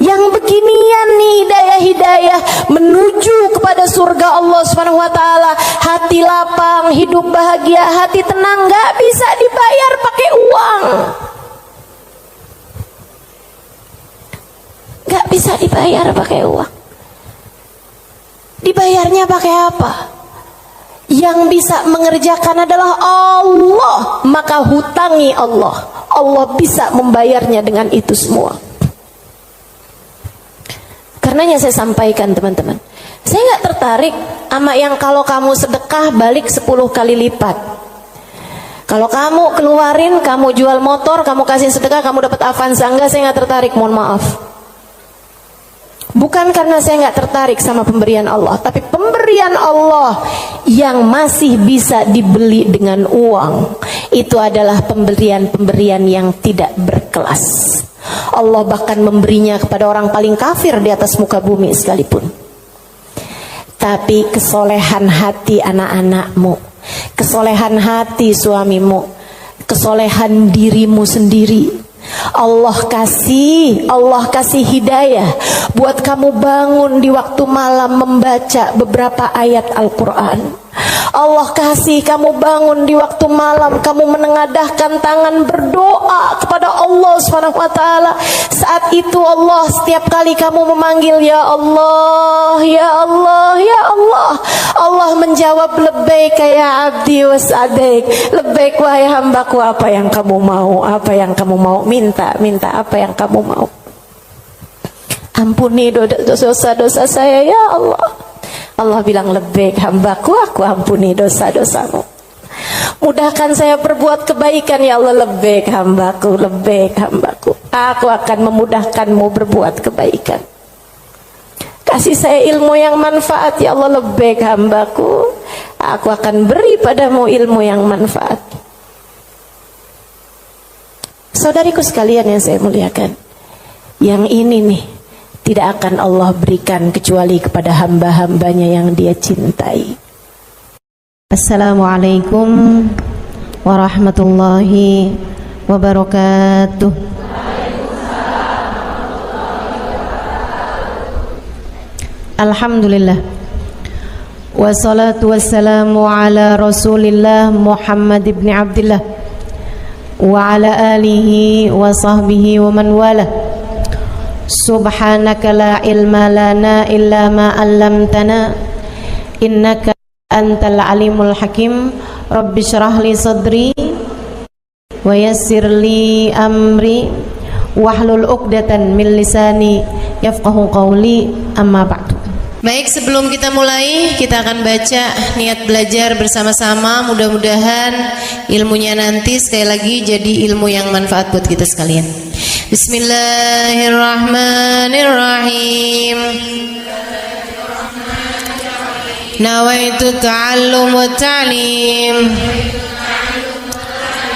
Yang beginian nih hidayah-hidayah menuju kepada surga Allah Subhanahu wa ta'ala. Hati lapang, hidup bahagia, hati tenang, gak bisa dibayar pakai uang. Gak bisa dibayar pakai uang. Dibayarnya pakai apa? Yang bisa mengerjakan adalah Allah, maka hutangi Allah. Allah bisa membayarnya dengan itu semua. Karenanya saya sampaikan teman-teman, saya gak tertarik sama yang kalau kamu sedekah balik 10 kali lipat. Kalau kamu keluarin, kamu jual motor, kamu kasih sedekah, kamu dapat Avanza. Enggak, saya gak tertarik, mohon maaf. Bukan karena saya nggak tertarik sama pemberian Allah, tapi pemberian Allah yang masih bisa dibeli dengan uang, itu adalah pemberian-pemberian yang tidak berkelas. Allah bahkan memberinya kepada orang paling kafir di atas muka bumi sekalipun. Tapi kesolehan hati anak-anakmu, kesolehan hati suamimu, kesolehan dirimu sendiri. Allah kasih hidayah buat kamu bangun di waktu malam membaca beberapa ayat Al-Quran. Allah kasih kamu bangun di waktu malam, kamu menengadahkan tangan berdoa kepada Allah SWT. Saat itu Allah, setiap kali kamu memanggil ya Allah, ya Allah, ya Allah, Allah menjawab labbaik ya abdi wa sa'daik, labbaik wahai hambaku, apa yang kamu mau, apa yang kamu mau, minta apa yang kamu mau. Ampuni dosa-dosa saya ya Allah. Allah bilang labbaik hambaku, aku ampuni dosa-dosamu. Mudahkan saya berbuat kebaikan ya Allah, labbaik hambaku, labbaik hambaku. Aku akan memudahkanmu berbuat kebaikan. Kasih saya ilmu yang manfaat ya Allah, labbaik hambaku. Aku akan beri padamu ilmu yang manfaat. Saudariku sekalian yang saya muliakan, yang ini nih tidak akan Allah berikan kecuali kepada hamba-hambanya yang Dia cintai. Assalamualaikum warahmatullahi wabarakatuh. Alhamdulillah, wassalatu wassalamu ala Rasulillah Muhammad ibn Abdillah wa ala alihi wa sahbihi wa man wala. Subhanaka la ilma lana illa ma 'allamtana innaka antal alimul hakim. Rabbi shrah li sadri wa yassir li amri wahlul 'uqdatan min lisani yafqahu qawli, amma ba'du. Baik, sebelum kita mulai, kita akan baca niat belajar bersama-sama. Mudah-mudahan ilmunya nanti sekali lagi jadi ilmu yang manfaat buat kita sekalian. Bismillahirrahmanirrahim. Nawaitu ta'allum wa ta'lim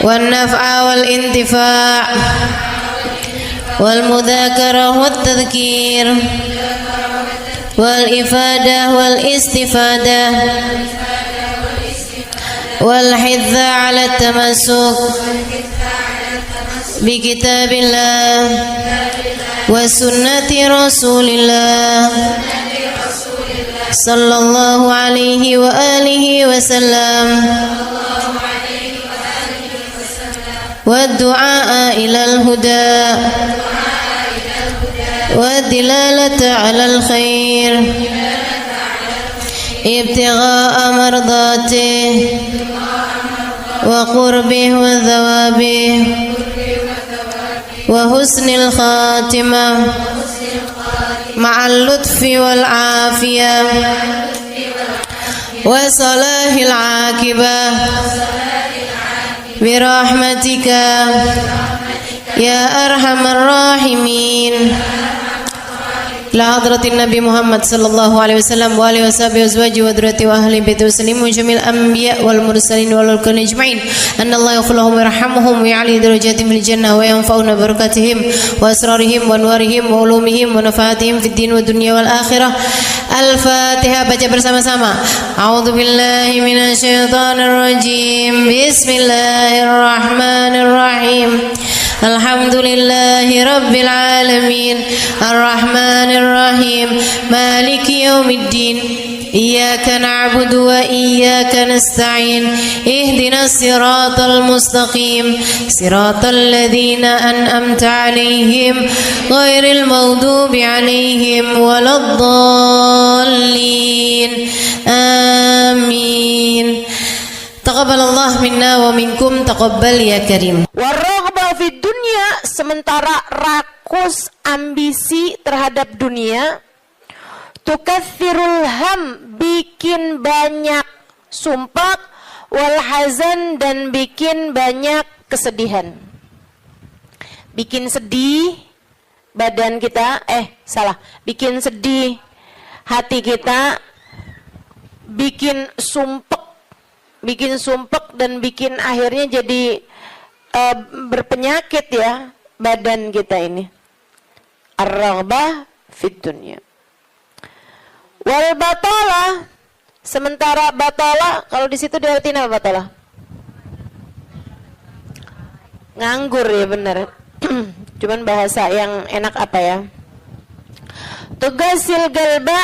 wan naf'a wal intifa' wal mudzakarah wat tadhkir wal ifadah wal istifadah wal hidza 'ala tamassuk bi kitabillah wa sunnati rasulillah sallallahu alaihi wa alihi wasallam wa du'a ilal huda والدلالة على الخير ابتغاء مرضاته وقربه وثوابه وحسن الخاتمة مع اللطف والعافية وصلاح العاقبة برحمتك يا أرحم الراحمين. La hadratin Nabi Muhammad sallallahu alaihi wasallam wa alihi washabihi azwaji wa dzurriyyati wa ahli baiti wasallim wa jamil anbiya wal mursalin wal kulli ajma'in. Anna Allah yaghfiruhum wa yarhamuhum wa ya'li darajatihim fil jannah wa yanfa'una barakatihim wa asrarihim wa anwarihim wa ulumihim wa nafaatihim fid din wa dunya wal akhirah. Al-Fatihah, baca bersama-sama. A'udzu billahi minasy syaithanir rajim. Bismillahirrahmanirrahim. Alhamdulillahi rabbil alamin. Ar-Rahmanir Rahim. Maliki yaumiddin. Iyyaka na'budu wa iyyaka nasta'in. Ihdinas siratal mustaqim. Siratal ladzina an'amta 'alaihim ghairil maghdubi 'alaihim waladdallin. Amin. Taqabbalallah minna wa minkum, taqabbal ya karim. Warraghba fid dunya, sementara rakus ambisi terhadap dunia, tukathirul ham, bikin banyak sumpah, wal hazan, dan bikin banyak kesedihan. Bikin sedih badan kita, bikin sedih hati kita, bikin sumpek dan bikin akhirnya jadi berpenyakit ya badan kita ini. Ar-raghbah fid dunya. Wal batalah, sementara batalah, kalau di situ diartikan apa batalah? Nganggur ya bener. Cuman bahasa yang enak apa ya? Tugasil galba,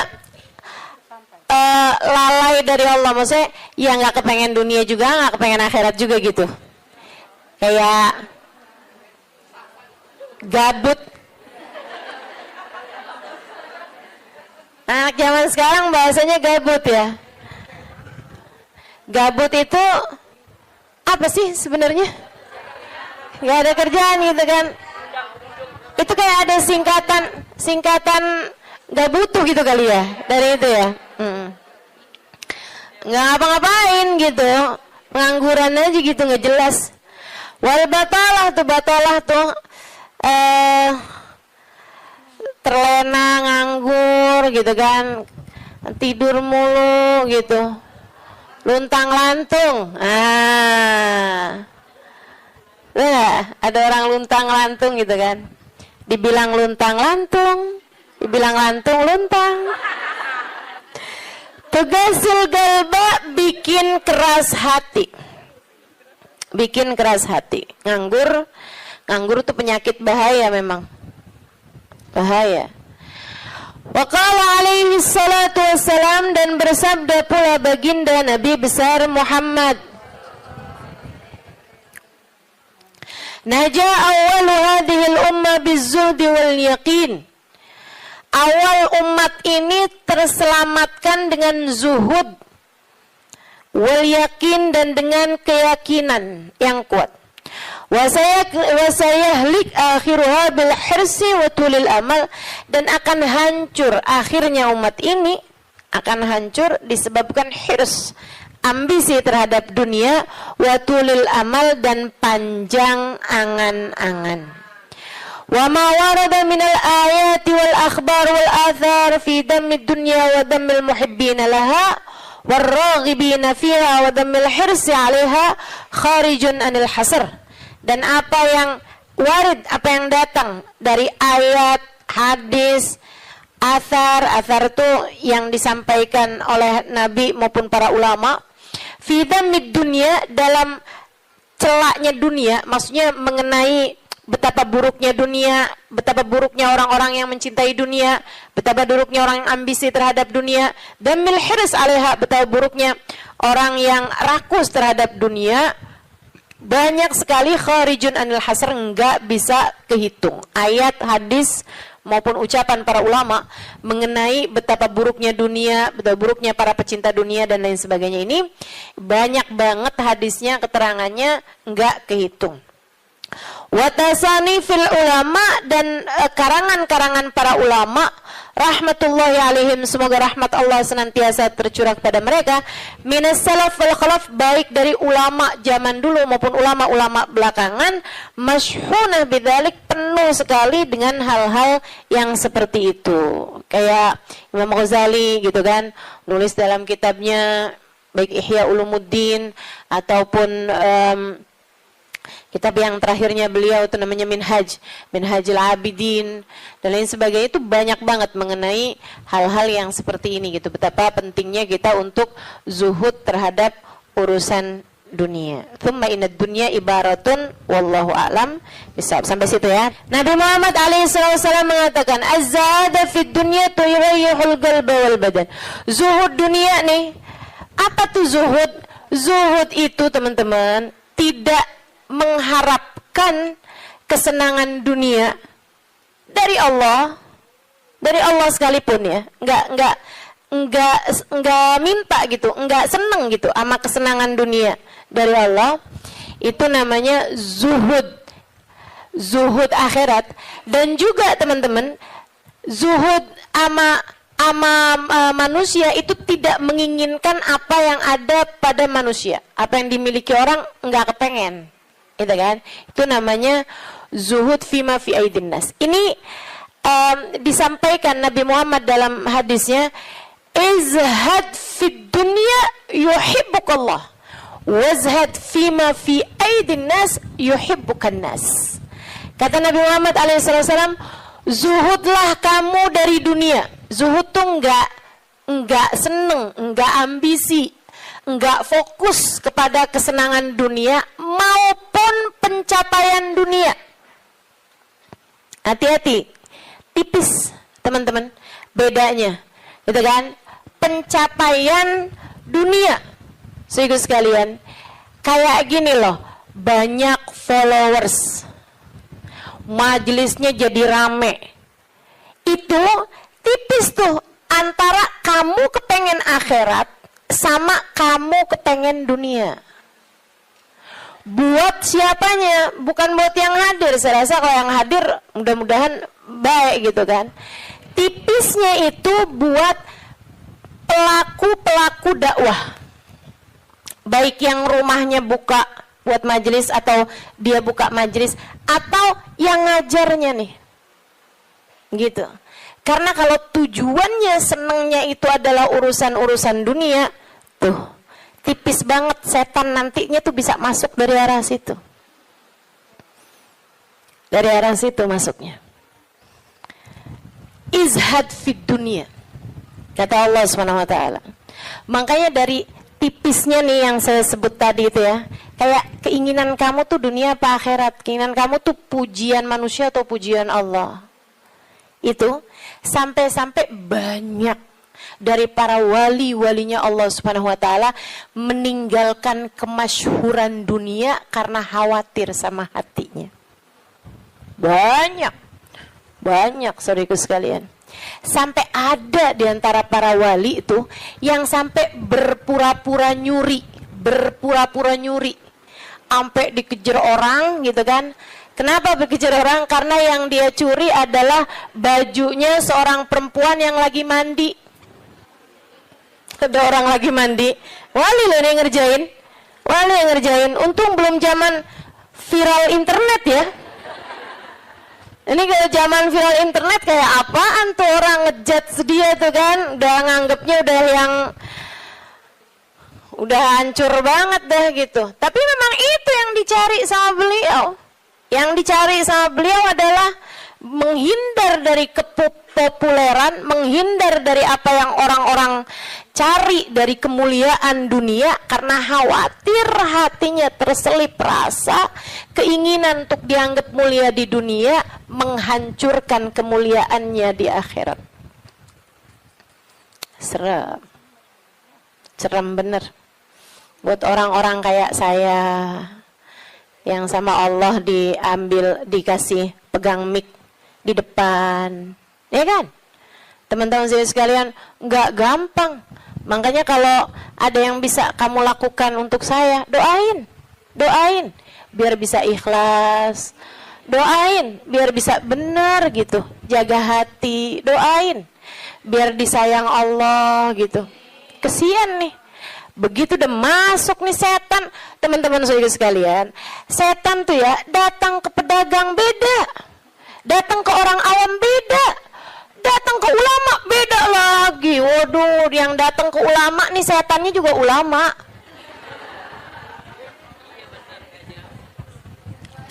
lalai dari Allah. Maksudnya ya nggak kepengen dunia juga, nggak kepengen akhirat juga gitu. Kayak gabut. Anak zaman sekarang bahasanya gabut ya. Gabut itu apa sih sebenarnya? Gak ada kerjaan gitu kan. Itu kayak ada singkatan gak butuh gitu kali ya dari itu ya. Gak ngapa-ngapain gitu, pengangguran aja gitu, gak jelas. Wal batalah tuh terlena, nganggur gitu kan, tidur mulu gitu, luntang lantung. Ada orang luntang lantung gitu kan, dibilang luntang lantung, dibilang lantung luntang. Tugasil galba, bikin keras hati, bikin keras hati. Nganggur itu penyakit bahaya, memang bahaya. Wa qala alaihi salatu wassalam, dan bersabda pula baginda Nabi besar Muhammad, naja awwalu hadhihi al-umma bizuhdi wal yaqin. Awal umat ini terselamatkan dengan zuhud wal yakin, dan dengan keyakinan yang kuat. Wasayahlik akhiruha bil hirsi wa tulil amal, dan akan hancur akhirnya umat ini, akan hancur disebabkan hirs, ambisi terhadap dunia, wa tulil amal, dan panjang angan-angan. Wa ma warada minal ayati wal akhbar wal athar fi dammi dunya wa dammil muhibbina laha warraghibina fiha wa dammil hirsi 'alaiha kharijun anil hasr. Dan apa yang warid, apa yang datang dari ayat, hadis, athar itu yang disampaikan oleh Nabi maupun para ulama, fi dammid dunya, dalam celaknya dunia, maksudnya mengenai betapa buruknya dunia, betapa buruknya orang-orang yang mencintai dunia, betapa buruknya orang yang ambisi terhadap dunia, dan mil hirs 'alaiha, betapa buruknya orang yang rakus terhadap dunia. Banyak sekali kharijun anil hasr, enggak bisa kehitung. Ayat, hadis maupun ucapan para ulama mengenai betapa buruknya dunia, betapa buruknya para pecinta dunia dan lain sebagainya, ini banyak banget hadisnya, keterangannya enggak kehitung. Watasani fil ulama, dan karangan-karangan para ulama rahmatullahi alaihim, semoga rahmat Allah senantiasa tercurah pada mereka, minas salaf wal khalaf, baik dari ulama zaman dulu maupun ulama-ulama belakangan, masyhunah bidzalik, penuh sekali dengan hal-hal yang seperti itu. Kayak Imam Ghazali gitu kan, nulis dalam kitabnya baik Ihya Ulumuddin ataupun kitab yang terakhirnya beliau itu namanya Minhajul Abidin dan lain sebagainya, itu banyak banget mengenai hal-hal yang seperti ini gitu. Betapa pentingnya kita untuk zuhud terhadap urusan dunia. Tsumma inad dunya ibaratun wallahu a'lam bisawab. Sampai situ ya. Nabi Muhammad alaihissalam mengatakan, az-zahada fid dunya tuyrayyihul qalba wal badan. Zuhud dunia nih. Apa tuh zuhud? Zuhud itu teman-teman tidak mengharapkan kesenangan dunia dari Allah sekalipun ya, enggak minta gitu, enggak seneng gitu sama kesenangan dunia dari Allah. Itu namanya zuhud akhirat. Dan juga teman-teman, zuhud ama manusia itu tidak menginginkan apa yang ada pada manusia, apa yang dimiliki orang enggak kepengen. Itu kan, itu namanya zuhud fima fi aidin nas. Ini disampaikan Nabi Muhammad dalam hadisnya, izhad fid dunya yuhibbukallah, wazhad fima fi aidin nas yuhibbukan nas. Kata Nabi Muhammad alaihissalam, zuhudlah kamu dari dunia. Zuhud tuh enggak seneng, enggak ambisi, enggak fokus kepada kesenangan dunia maupun maupun pencapaian dunia. Hati-hati, tipis teman-teman bedanya, gitu kan? Pencapaian dunia, saudara sekalian, kayak gini loh, banyak followers, majelisnya jadi rame, itu tipis tuh antara kamu kepengen akhirat sama kamu kepengen dunia. Buat siapanya? Bukan buat yang hadir. Saya rasa kalau yang hadir mudah-mudahan baik gitu kan. Tipisnya itu buat pelaku-pelaku dakwah, baik yang rumahnya buka buat majelis atau dia buka majelis, atau yang ngajarnya nih gitu. Karena kalau tujuannya senengnya itu adalah urusan-urusan dunia, tuh tipis banget, setan nantinya tuh bisa masuk dari arah situ. Dari arah situ masuknya. Izhad fid dunia, kata Allah Subhanahu wa taala. Makanya dari tipisnya nih yang saya sebut tadi itu ya, kayak keinginan kamu tuh dunia apa akhirat, keinginan kamu tuh pujian manusia atau pujian Allah. Itu sampai-sampai banyak dari para wali-walinya Allah Subhanahu wa taala meninggalkan kemasyhuran dunia karena khawatir sama hatinya. Banyak saudaraku sekalian. Sampai ada di antara para wali itu yang sampai berpura-pura nyuri, sampai dikejar orang gitu kan. Kenapa dikejar orang? Karena yang dia curi adalah bajunya seorang perempuan yang lagi mandi. Ada orang lagi mandi, wali loh yang ngerjain. Untung belum zaman viral internet ya. Ini kalau zaman viral internet kayak apaan tuh, orang ngejudge dia tuh kan, udah nganggepnya udah hancur banget dah gitu. Tapi memang itu yang dicari sama beliau. Yang dicari sama beliau adalah menghindar dari kepopuleran, menghindar dari apa yang orang-orang cari dari kemuliaan dunia, karena khawatir hatinya terselip rasa keinginan untuk dianggap mulia di dunia, menghancurkan kemuliaannya di akhirat. Serem bener buat orang-orang kayak saya yang sama Allah dikasih pegang mic di depan, ya kan? Teman-teman sekalian, nggak gampang. Makanya kalau ada yang bisa kamu lakukan untuk saya, doain, biar bisa ikhlas, doain, biar bisa benar gitu, jaga hati, doain, biar disayang Allah gitu. Kesian nih, begitu udah masuk nih setan, teman-teman sekalian, setan tuh ya datang ke pedagang beda, datang ke orang awam beda, datang ke ulama beda lagi. Waduh, yang datang ke ulama nih setannya juga ulama.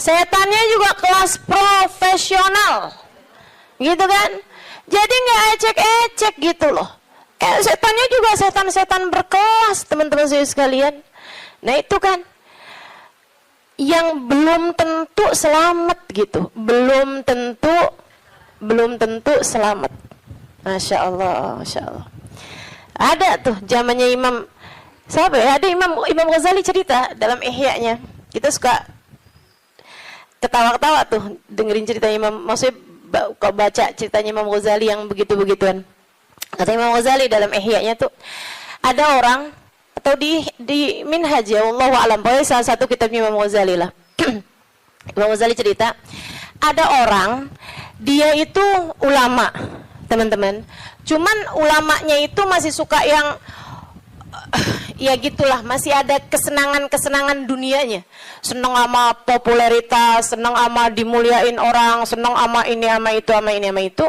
Setannya juga kelas profesional, gitu kan? Jadi nggak ecek-ecek gitu loh. Setannya juga setan-setan berkelas, teman-teman saya sekalian. Nah itu kan yang belum tentu selamat gitu, belum tentu selamat. Masya Allah. Ada tuh zamannya Imam siapa ya? Ada Imam Ghazali cerita dalam Ihya-nya. Kita suka ketawa-ketawa tuh dengerin cerita Imam. Maksudnya kalau baca ceritanya Imam Ghazali yang begitu-begituan. Kata Imam Ghazali dalam Ihya-nya tuh, ada orang atau di Minhaj ya, wallahu a'lam, pokoknya salah satu kitabnya Imam Ghazali lah. Imam Ghazali cerita, ada orang dia itu ulama, teman-teman. Cuman ulamanya itu masih suka yang ya gitulah, masih ada kesenangan dunianya. Senang sama popularitas, senang sama dimuliain orang, senang sama ini sama itu.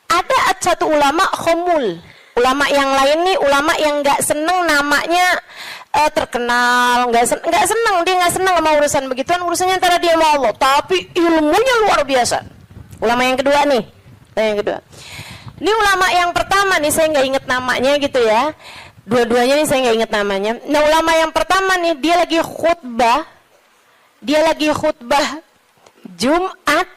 Ada satu ulama khomul, ulama yang lain nih, ulama yang nggak seneng namanya terkenal, nggak seneng, dia nggak seneng sama urusan begituan, urusannya antara dia sama Allah, tapi ilmunya luar biasa. Ulama yang kedua nih, ini ulama yang pertama nih, saya nggak inget namanya gitu ya, dua-duanya nih saya nggak inget namanya. Nah ulama yang pertama nih, dia lagi khutbah dia lagi khutbah Jumat,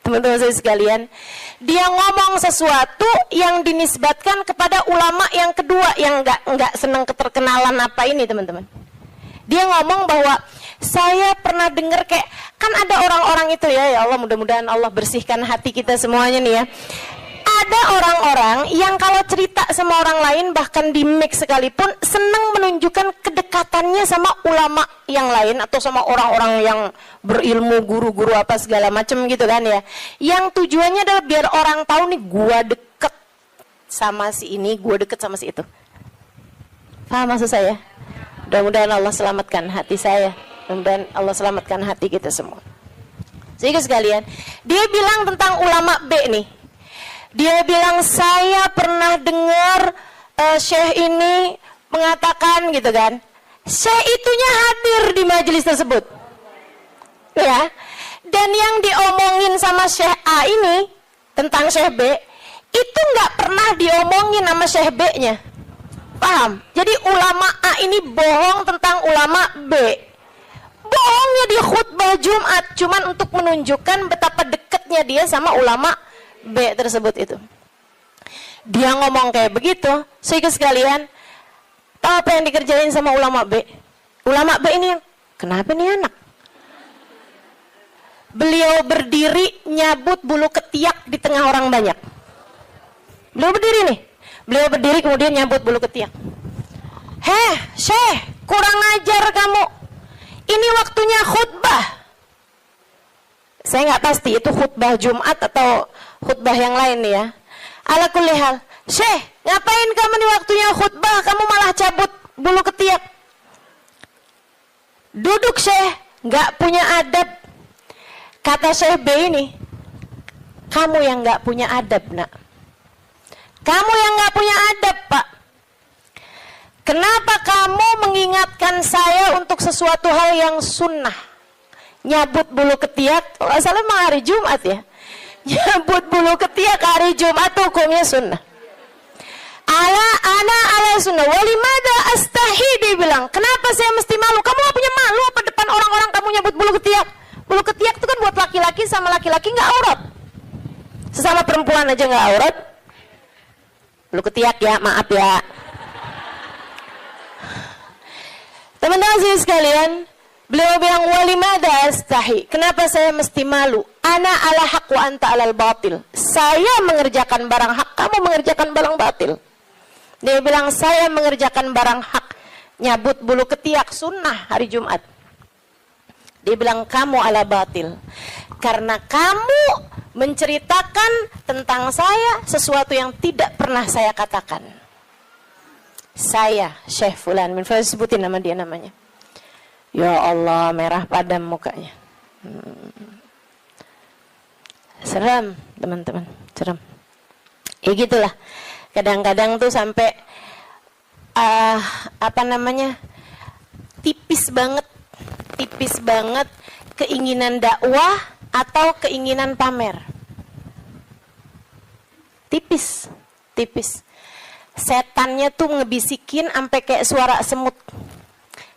teman-teman saya sekalian, dia ngomong sesuatu yang dinisbatkan kepada ulama yang kedua yang nggak senang keterkenalan apa ini, teman-teman. Dia ngomong bahwa saya pernah dengar kayak, kan ada orang-orang itu ya Allah, mudah-mudahan Allah bersihkan hati kita semuanya nih ya. Ada orang-orang yang kalau cerita sama orang lain, bahkan di mic sekalipun, senang menunjukkan kedekatannya sama ulama yang lain atau sama orang-orang yang berilmu, guru-guru apa segala macam gitu kan ya. Yang tujuannya adalah biar orang tahu nih, gua deket sama si ini, gua deket sama si itu. Paham maksud saya? Mudah-mudahan Allah selamatkan hati saya. Mudah-mudahan Allah selamatkan hati kita semua. Sehingga sekalian, dia bilang tentang ulama B nih. Dia bilang, saya pernah dengar Syekh ini mengatakan gitu kan. Syekh itunya hadir di majelis tersebut. Ya. Dan yang diomongin sama Syekh A ini tentang Syekh B, itu nggak pernah diomongin sama Syekh B-nya. Paham? Jadi ulama A ini bohong tentang ulama B. Bohongnya di khutbah Jumat cuman untuk menunjukkan betapa dekatnya dia sama ulama B tersebut itu. Dia ngomong kayak begitu, sehingga sekalian, tahu apa yang dikerjain sama ulama B? Ulama B ini, kenapa nih anak? Beliau berdiri nyabut bulu ketiak di tengah orang banyak. Beliau berdiri nih. Beliau berdiri kemudian nyabut bulu ketiak. Heh, Syekh, kurang ajar kamu. Ini waktunya khutbah. Saya nggak pasti itu khutbah Jumat atau khutbah yang lain nih ya. Ala kulli hal, Syekh, ngapain kamu di waktunya khutbah, kamu malah cabut bulu ketiak? Duduk Syekh, nggak punya adab. Kata Syekh B ini, kamu yang nggak punya adab nak. Kamu yang nggak punya adab Pak. Kenapa kamu mengingatkan saya untuk sesuatu hal yang sunnah? Nyabut bulu ketiak, kalau salah memang hari Jumat ya. Nyabut bulu ketiak hari Jumat hukumnya sunnah. Ala sunnah. Walimada astahi, dia bilang. Kenapa saya mesti malu? Kamu gak punya malu apa depan orang-orang kamu nyabut bulu ketiak? Bulu ketiak itu kan buat laki-laki, sama laki-laki nggak aurat. Sesama perempuan aja nggak aurat. Bulu ketiak ya, maaf ya. Teman-teman sekalian, beliau bilang walimada astahi. Kenapa saya mesti malu? Ana ala haq wa anta alal batil. Saya mengerjakan barang hak, kamu mengerjakan barang batil. Dia bilang saya mengerjakan barang hak, nyabut bulu ketiak sunnah hari Jumat. Dia bilang kamu ala batil. Karena kamu menceritakan tentang saya sesuatu yang tidak pernah saya katakan. Saya Syekh Fulan, saya sebutin nama dia namanya. Ya Allah, merah padam mukanya. Seram, teman-teman, seram. Ya gitulah. Kadang-kadang tuh sampai tipis banget keinginan dakwah atau keinginan pamer. Tipis. Setannya tuh ngebisikin sampai kayak suara semut.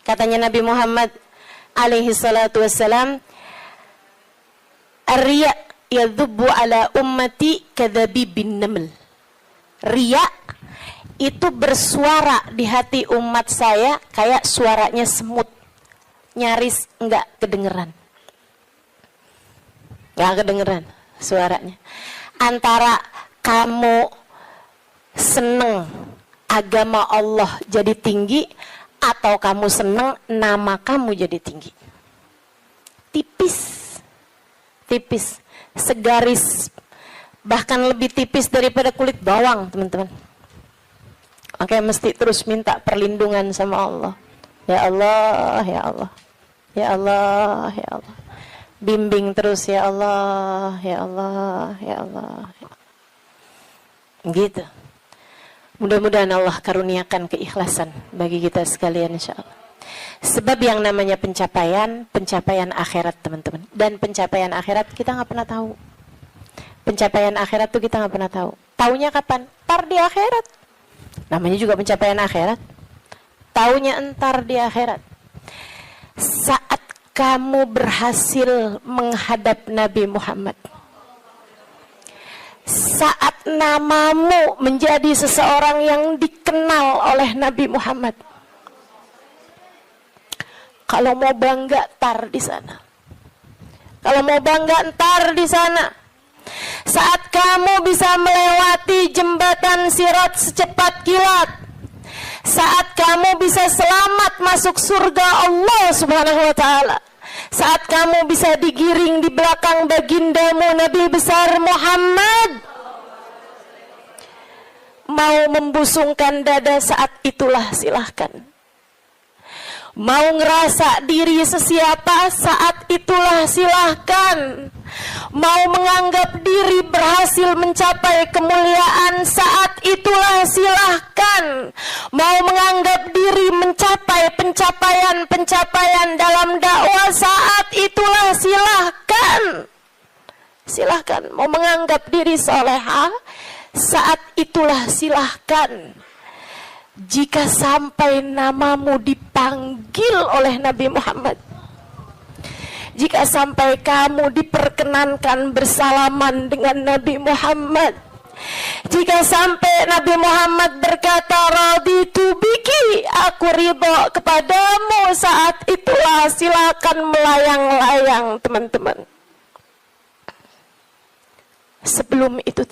Katanya Nabi Muhammad alaihi salatu wassalam, "Ar-riya yadhubbu ala ummati kadhabibin naml." Riya itu bersuara di hati umat saya kayak suaranya semut. Nyaris enggak kedengeran. Enggak kedengeran suaranya. Antara kamu seneng agama Allah jadi tinggi atau kamu seneng nama kamu jadi tinggi. Tipis, segaris, bahkan lebih tipis daripada kulit bawang, teman-teman. Oke, mesti terus minta perlindungan sama Allah. Ya Allah, ya Allah, ya Allah, ya Allah. Bimbing terus ya Allah, ya Allah, ya Allah. Gitu. Mudah-mudahan Allah karuniakan keikhlasan bagi kita sekalian insyaallah. Sebab yang namanya pencapaian akhirat, teman-teman. Dan pencapaian akhirat kita nggak pernah tahu. Pencapaian akhirat tuh kita nggak pernah tahu. Taunya kapan? Entar di akhirat. Namanya juga pencapaian akhirat. Taunya entar di akhirat. Saat kamu berhasil menghadap Nabi Muhammad, saat namamu menjadi seseorang yang dikenal oleh Nabi Muhammad, kalau mau bangga tar di sana. Kalau mau bangga ntar di sana. Saat kamu bisa melewati jembatan Sirat secepat kilat. Saat kamu bisa selamat masuk surga Allah Subhanahu wa taala. Saat kamu bisa digiring di belakang bagindamu Nabi besar Muhammad. Mau membusungkan dada saat itulah silahkan. Mau ngerasa diri sesiapa saat itulah silahkan. Mau menganggap diri berhasil mencapai kemuliaan saat itulah silahkan. Mau menganggap diri mencapai pencapaian dalam dakwah saat itulah silahkan. Silahkan. Mau menganggap diri solehah saat itulah silahkan. Jika sampai namamu dipanggil oleh Nabi Muhammad, jika sampai kamu diperkenankan bersalaman dengan Nabi Muhammad, jika sampai Nabi Muhammad berkata raditu biki, aku ridho kepadamu, saat itulah silakan melayang-layang teman-teman. Sebelum itu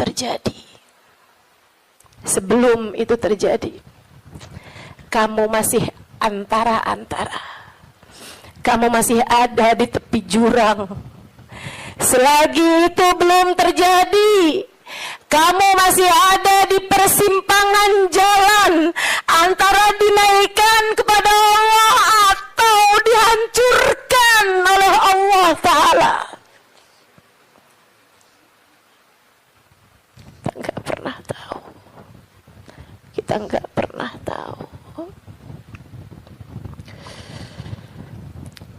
terjadi, kamu masih antara-antara. Kamu masih ada di tepi jurang. Selagi itu belum terjadi, kamu masih ada di persimpangan jalan antara dinaikkan kepada Allah atau dihancurkan oleh Allah Ta'ala. Kita nggak pernah tahu. Kita nggak pernah tahu.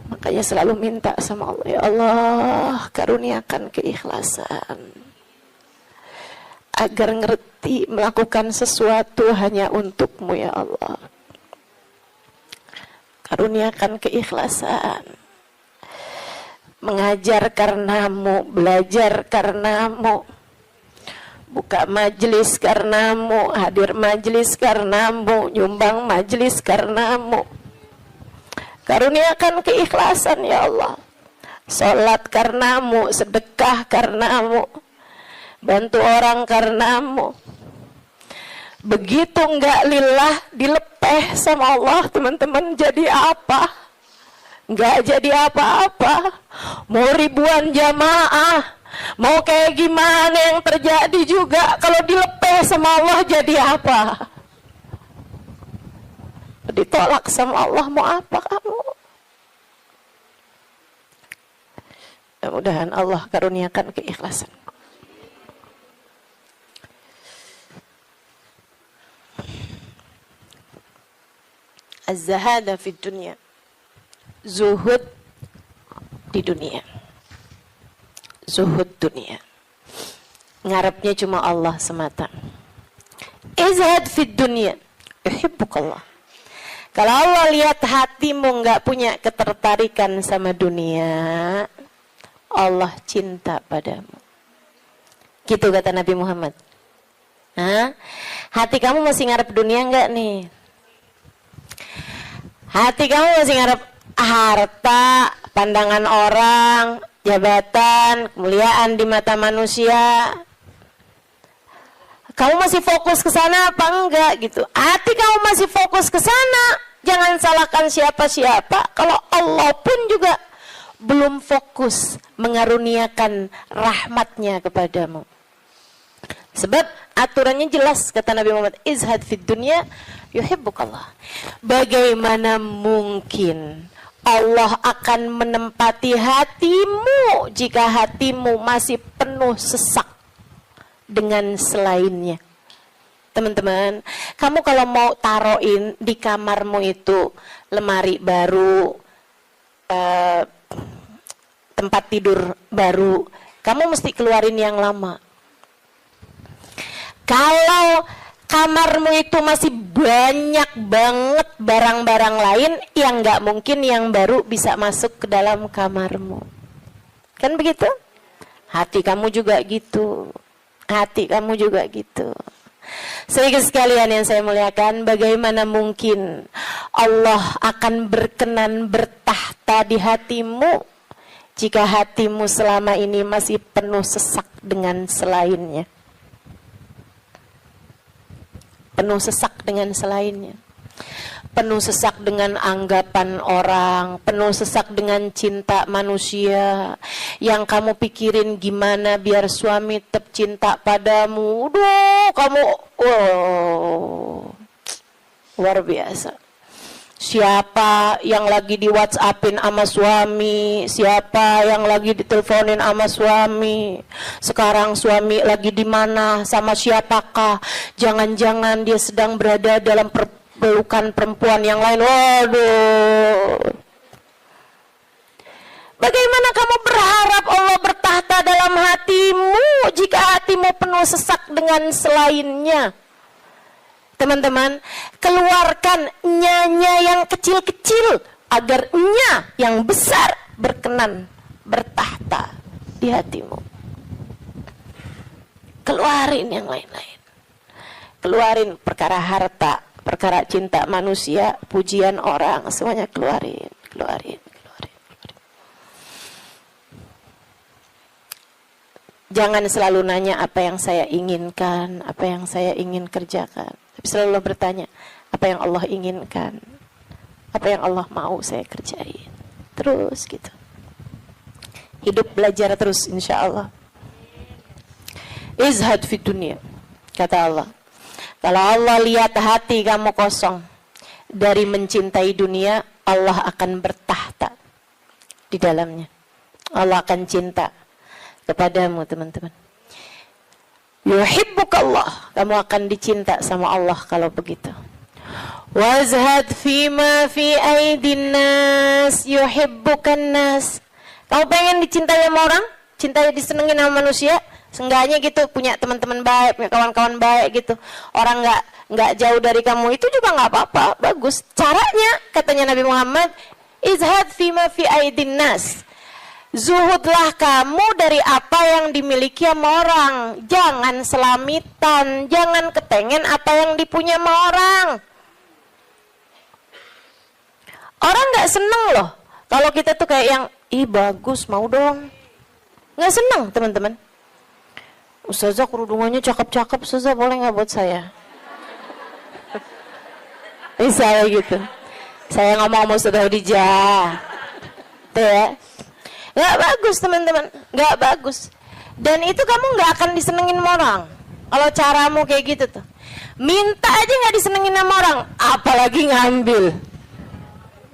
Makanya selalu minta sama Allah, ya Allah, karuniakan keikhlasan agar ngerti melakukan sesuatu hanya untukmu, ya Allah. Karuniakan keikhlasan, mengajar karenamu, belajar karenamu, buka majelis karenamu, hadir majelis karenamu, nyumbang majelis karenamu. Karuniakan keikhlasan, ya Allah. Salat karenamu, sedekah karenamu, bantu orang karenamu. Begitu enggak lillah, dilepeh sama Allah, teman-teman, jadi apa? Enggak jadi apa-apa. Mau ribuan jamaah, mau kayak gimana yang terjadi juga, kalau dilepeh sama Allah jadi apa? Ditolak sama Allah, mau apa kamu? Mudah-mudahan Allah karuniakan keikhlasan. Az-zahada fi dunya, zuhud di dunia, zuhud dunia, ngarepnya cuma Allah semata. Izhad fi dunya, yuhibbukallah. Kalau Allah lihat hatimu nggak punya ketertarikan sama dunia, Allah cinta padamu. Gitu kata Nabi Muhammad. Hah? Hati kamu masih ngarep dunia nggak nih? Hati kamu masih ngarep harta, pandangan orang, jabatan, kemuliaan di mata manusia? Kamu masih fokus ke sana apa enggak gitu? Hati kamu masih fokus ke sana, jangan salahkan siapa-siapa. Kalau Allah pun juga belum fokus mengaruniakan rahmatnya kepadamu. Sebab aturannya jelas, kata Nabi Muhammad, izhad fid dunya yuhibbukallah. Bagaimana mungkin Allah akan menempati hatimu jika hatimu masih penuh sesak dengan selainnya? Teman-teman, kamu kalau mau taruhin di kamarmu itu lemari baru, tempat tidur baru, kamu mesti keluarin yang lama. Kalau kamarmu itu masih banyak banget barang-barang lain yang nggak mungkin yang baru bisa masuk ke dalam kamarmu. Kan begitu? Hati kamu juga gitu. Hati kamu juga gitu. Sehingga sekalian yang saya muliakan, bagaimana mungkin Allah akan berkenan bertahta di hatimu jika hatimu selama ini masih penuh sesak dengan selainnya. Penuh sesak dengan selainnya. Penuh sesak dengan anggapan orang, penuh sesak dengan cinta manusia. Yang kamu pikirin gimana biar suami tetap cinta padamu. Kamu luar biasa. Siapa yang lagi di WhatsAppin sama suami, siapa yang lagi diteleponin sama suami. Sekarang suami lagi di mana, sama siapakah? Jangan-jangan dia sedang berada dalam pelukan perempuan yang lain. Waduh. Bagaimana kamu berharap Allah bertahta dalam hatimu jika hatimu penuh sesak dengan selainnya? Teman-teman, keluarkan nya yang kecil-kecil agar nya yang besar berkenan bertahta di hatimu. Keluarin yang lain-lain. Keluarin perkara harta, perkara cinta manusia, pujian orang, semuanya keluarin. Jangan selalu nanya apa yang saya inginkan, apa yang saya ingin kerjakan. Tapi selalu bertanya, apa yang Allah inginkan, apa yang Allah mau saya kerjain. Terus gitu. Hidup belajar terus insya Allah. Izhad fi dunia, kata Allah. Kalau Allah lihat hati kamu kosong dari mencintai dunia, Allah akan bertahta di dalamnya. Allah akan cinta kepadamu, teman-teman. Yuhibbukallah, kamu akan dicinta sama Allah kalau begitu. Wazhad fima fi aidin nas yuhibbukan nas. Kamu pengen dicintai sama orang? Cintai, disenengin sama manusia? Seenggaknya gitu, punya teman-teman baik, punya kawan-kawan baik gitu. Orang nggak jauh dari kamu, itu juga nggak apa-apa, bagus. Caranya, katanya Nabi Muhammad, izhad fima fi aidin nas. Zuhudlah kamu dari apa yang dimiliki sama orang. Jangan selamitan, jangan kepengen apa yang dipunya sama orang. Orang gak seneng loh kalau kita tuh kayak yang, ih bagus, mau dong. Gak seneng, teman-teman. Ustazah kerudungannya cakep-cakep, Ustazah boleh gak buat saya? Misalnya gitu. Saya ngomong sama Ustazah Khadijah. Tuh ya. Gak bagus, teman-teman, gak bagus. Dan itu kamu gak akan disenengin sama orang kalau caramu kayak gitu tuh. Minta aja gak disenengin sama orang, apalagi ngambil.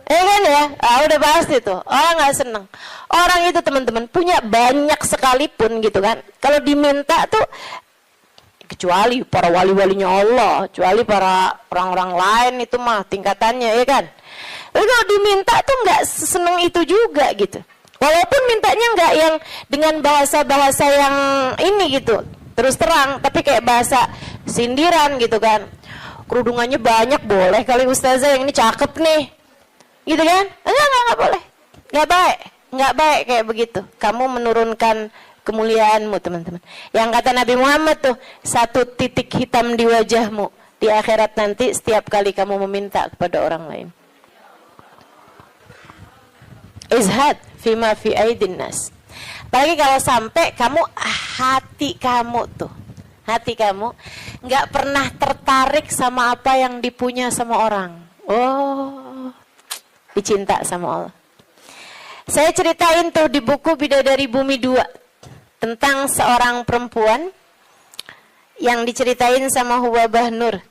Kan ya, udah pasti tuh orang gak seneng. Orang itu, teman-teman, punya banyak sekalipun gitu kan, kalau diminta tuh, kecuali para wali-walinya Allah, kecuali para orang-orang lain itu mah tingkatannya, ya kan. Tapi kalau diminta tuh gak seneng itu juga gitu. Walaupun mintanya nggak yang dengan bahasa-bahasa yang ini gitu, terus terang, tapi kayak bahasa sindiran gitu kan. Kerudungannya banyak, boleh kali Ustazah, yang ini cakep nih, gitu kan? Enggak boleh, nggak baik kayak begitu. Kamu menurunkan kemuliaanmu, teman-teman. Yang kata Nabi Muhammad tuh, 1 titik hitam di wajahmu di akhirat nanti setiap kali kamu meminta kepada orang lain. Izhad fima fi aidin nas. Apalagi kalau sampai kamu, hati kamu nggak pernah tertarik sama apa yang dipunya sama orang. Oh, dicinta sama Allah. Saya ceritain tuh di buku Bidadari Bumi 2 tentang seorang perempuan yang diceritain sama Hubabah Nur.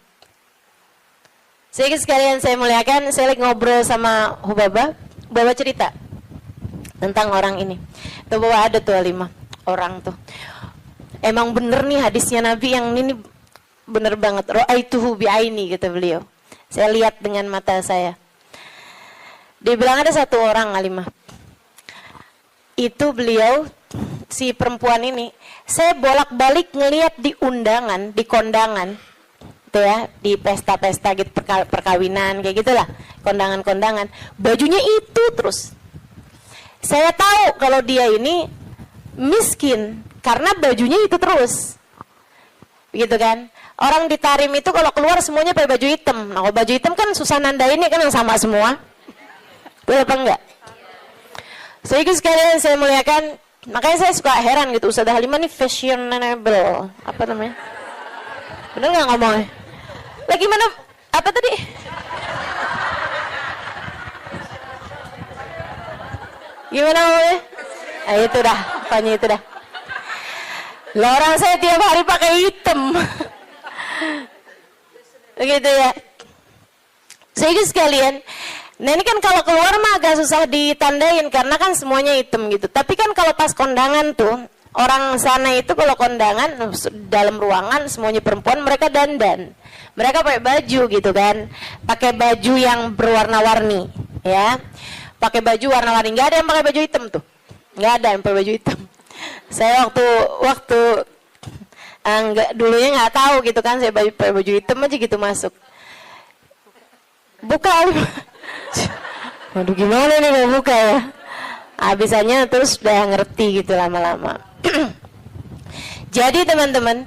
Jadi sekalian saya muliakan, saya lagi ngobrol sama Hubabah cerita tentang orang ini. Tuh bahwa ada tuh 5 orang tuh. Emang bener nih hadisnya Nabi yang ini bener banget. Ra'aituhu bi'aini, kata beliau. Saya lihat dengan mata saya. Dia bilang ada 1 orang, Alimah. Itu beliau, si perempuan ini, saya bolak-balik ngelihat di undangan, di kondangan, gitu ya, di pesta-pesta gitu, perkawinan kayak gitulah, kondangan-kondangan, bajunya itu terus. Saya tahu kalau dia ini miskin karena bajunya itu terus, gitu kan. Orang di Tarim itu kalau keluar semuanya pakai baju hitam. Nah, kalau baju hitam kan susah nandainnya kan yang sama semua. Betul apa enggak? Sehingga sekalian saya muliakan, makanya saya suka heran gitu, Ustazah Halimah ini fashionable, apa namanya? Bener nggak ngomongnya? Lagi mana? Apa tadi? Gimana ngomongnya? Ah, itu dah, pokoknya itu dah. Lah orang saya tiap hari pakai hitam. Begitu ya. Sehingga sekalian, nah ini kan kalau keluar mah agak susah ditandain karena kan semuanya hitam gitu. Tapi kan kalau pas kondangan tuh, orang sana itu kalau kondangan dalam ruangan semuanya perempuan, mereka dandan. Mereka pakai baju gitu kan. Pakai baju yang berwarna-warni, ya. Pakai baju warna-warni, nggak ada yang pakai baju hitam tuh. Nggak ada yang pakai baju hitam. Saya waktu dulunya nggak tahu gitu kan, saya pakai baju hitam aja gitu masuk. Buka, waduh gimana nih mau buka ya? Habisannya terus udah ngerti gitu lama-lama. Jadi teman-teman,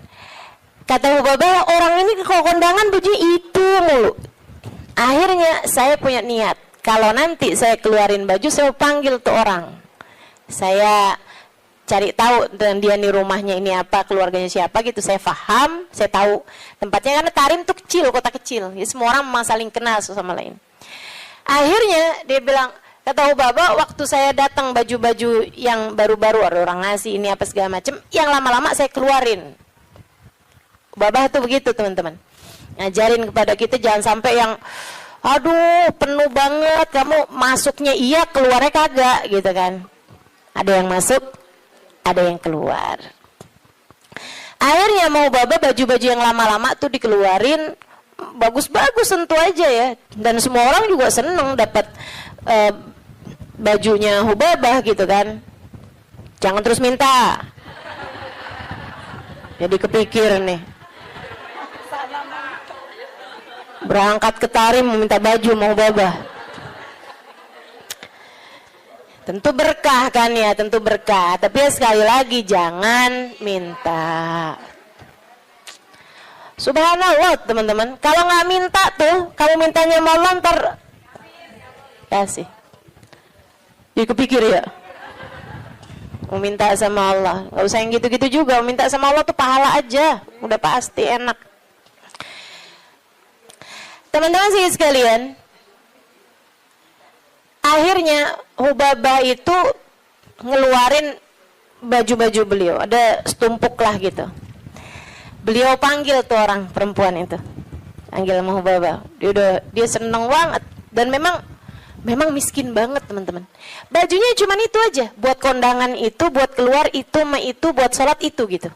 kata Hubabah, orang ini kalau kondangan baju itu mulu. Akhirnya saya punya niat, kalau nanti saya keluarin baju, saya panggil tuh orang. Saya cari tahu dan dia nih rumahnya ini apa, keluarganya siapa gitu, saya paham, saya tahu tempatnya karena Tarim tuh kecil, kota kecil, jadi semua orang memang saling kenal satu sama lain. Akhirnya dia bilang, kata Hubabah, waktu saya datang baju-baju yang baru-baru, ada orang ngasih ini apa segala macam, yang lama-lama saya keluarin. Hubabah tuh begitu teman-teman, ngajarin kepada kita jangan sampai yang aduh penuh banget, kamu masuknya iya keluarnya kagak gitu kan. Ada yang masuk, ada yang keluar. Akhirnya mau Hubabah baju-baju yang lama-lama tuh dikeluarin, bagus-bagus tentu aja ya, dan semua orang juga seneng dapat bajunya Hubabah gitu kan. Jangan terus minta, jadi kepikir nih, berangkat ke Tarim mau minta baju mau Hubabah. Tentu berkah kan ya, tentu berkah. Tapi ya sekali lagi jangan minta. Subhanallah teman-teman. Kalau nggak minta tuh, kamu mintanya mau ntar kasih. Jadi kepikir ya. Mau minta sama Allah. Gak usah yang gitu-gitu juga. Mau minta sama Allah tuh pahala aja. Udah pasti enak. Teman-teman sih sekalian, akhirnya Hubabah itu ngeluarin baju-baju beliau, ada setumpuk lah gitu. Beliau panggil tuh orang perempuan itu, panggil sama Hubabah. Dia seneng banget dan memang miskin banget teman-teman. Bajunya cuma itu aja, buat kondangan itu, buat keluar itu, buat sholat itu gitu.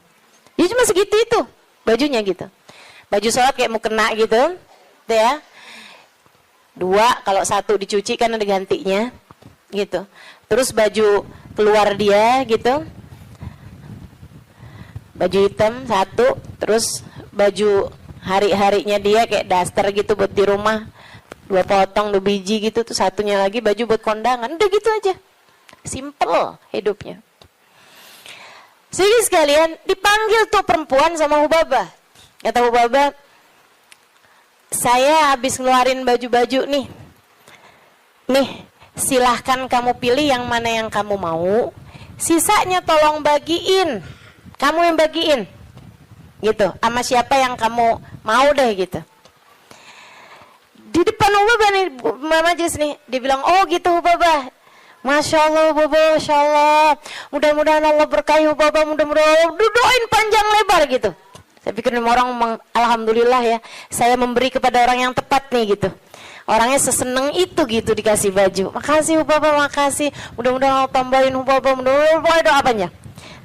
Dia cuma segitu itu bajunya gitu. Baju sholat kayak mau kena gitu, ya. 2, kalau 1 dicuci kan ada gantinya gitu. Terus baju keluar dia gitu, baju hitam 1, terus baju hari-harinya dia kayak daster gitu buat di rumah, 2 potong 2 biji gitu, tuh 1-nya lagi baju buat kondangan. Udah gitu aja, simple hidupnya. Sehingga sekalian dipanggil tuh perempuan sama Hubabah. Kata Hubabah, saya habis ngeluarin baju-baju nih, silahkan kamu pilih yang mana yang kamu mau, sisanya tolong bagiin, kamu yang bagiin gitu, sama siapa yang kamu mau deh gitu. Di depan Hubabah nih, majelis nih, dia bilang, oh gitu Hubabah, Masya Allah Hubabah, Masya Allah, mudah-mudahan Allah berkahi Hubabah, mudah-mudahan doain panjang lebar gitu. Saya pikir orang alhamdulillah ya, saya memberi kepada orang yang tepat nih gitu. Orangnya seseneng itu gitu dikasih baju. Makasih Hubabah, makasih. Mudah-mudahan Allah tambahin Hubabah, mudah-mudahan doa apanya.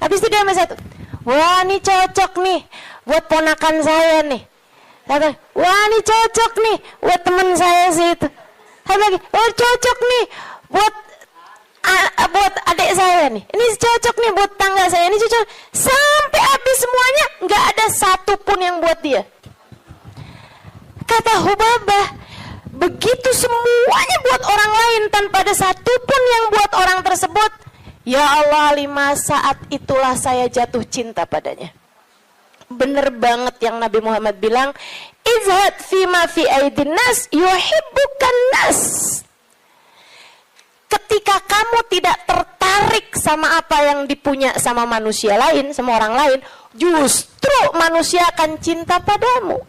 Habis itu dia sama satu, wah ini cocok nih buat ponakan saya nih. Kata, wah ini cocok nih buat teman saya sih itu. Saya lagi, oh cocok nih buat adik saya nih, ini cocok nih buat tangga saya, ini cocok. Sampai habis semuanya, nggak ada satu pun yang buat dia. Kata Hubabah, begitu semuanya buat orang lain tanpa ada satupun yang buat orang tersebut, ya Allah, 5 saat itulah saya jatuh cinta padanya. Bener banget yang Nabi Muhammad bilang, izhad fima fi aidin nas yuhibbukan nas. Ketika kamu tidak tertarik sama apa yang dipunya sama manusia lain, sama orang lain, justru manusia akan cinta padamu.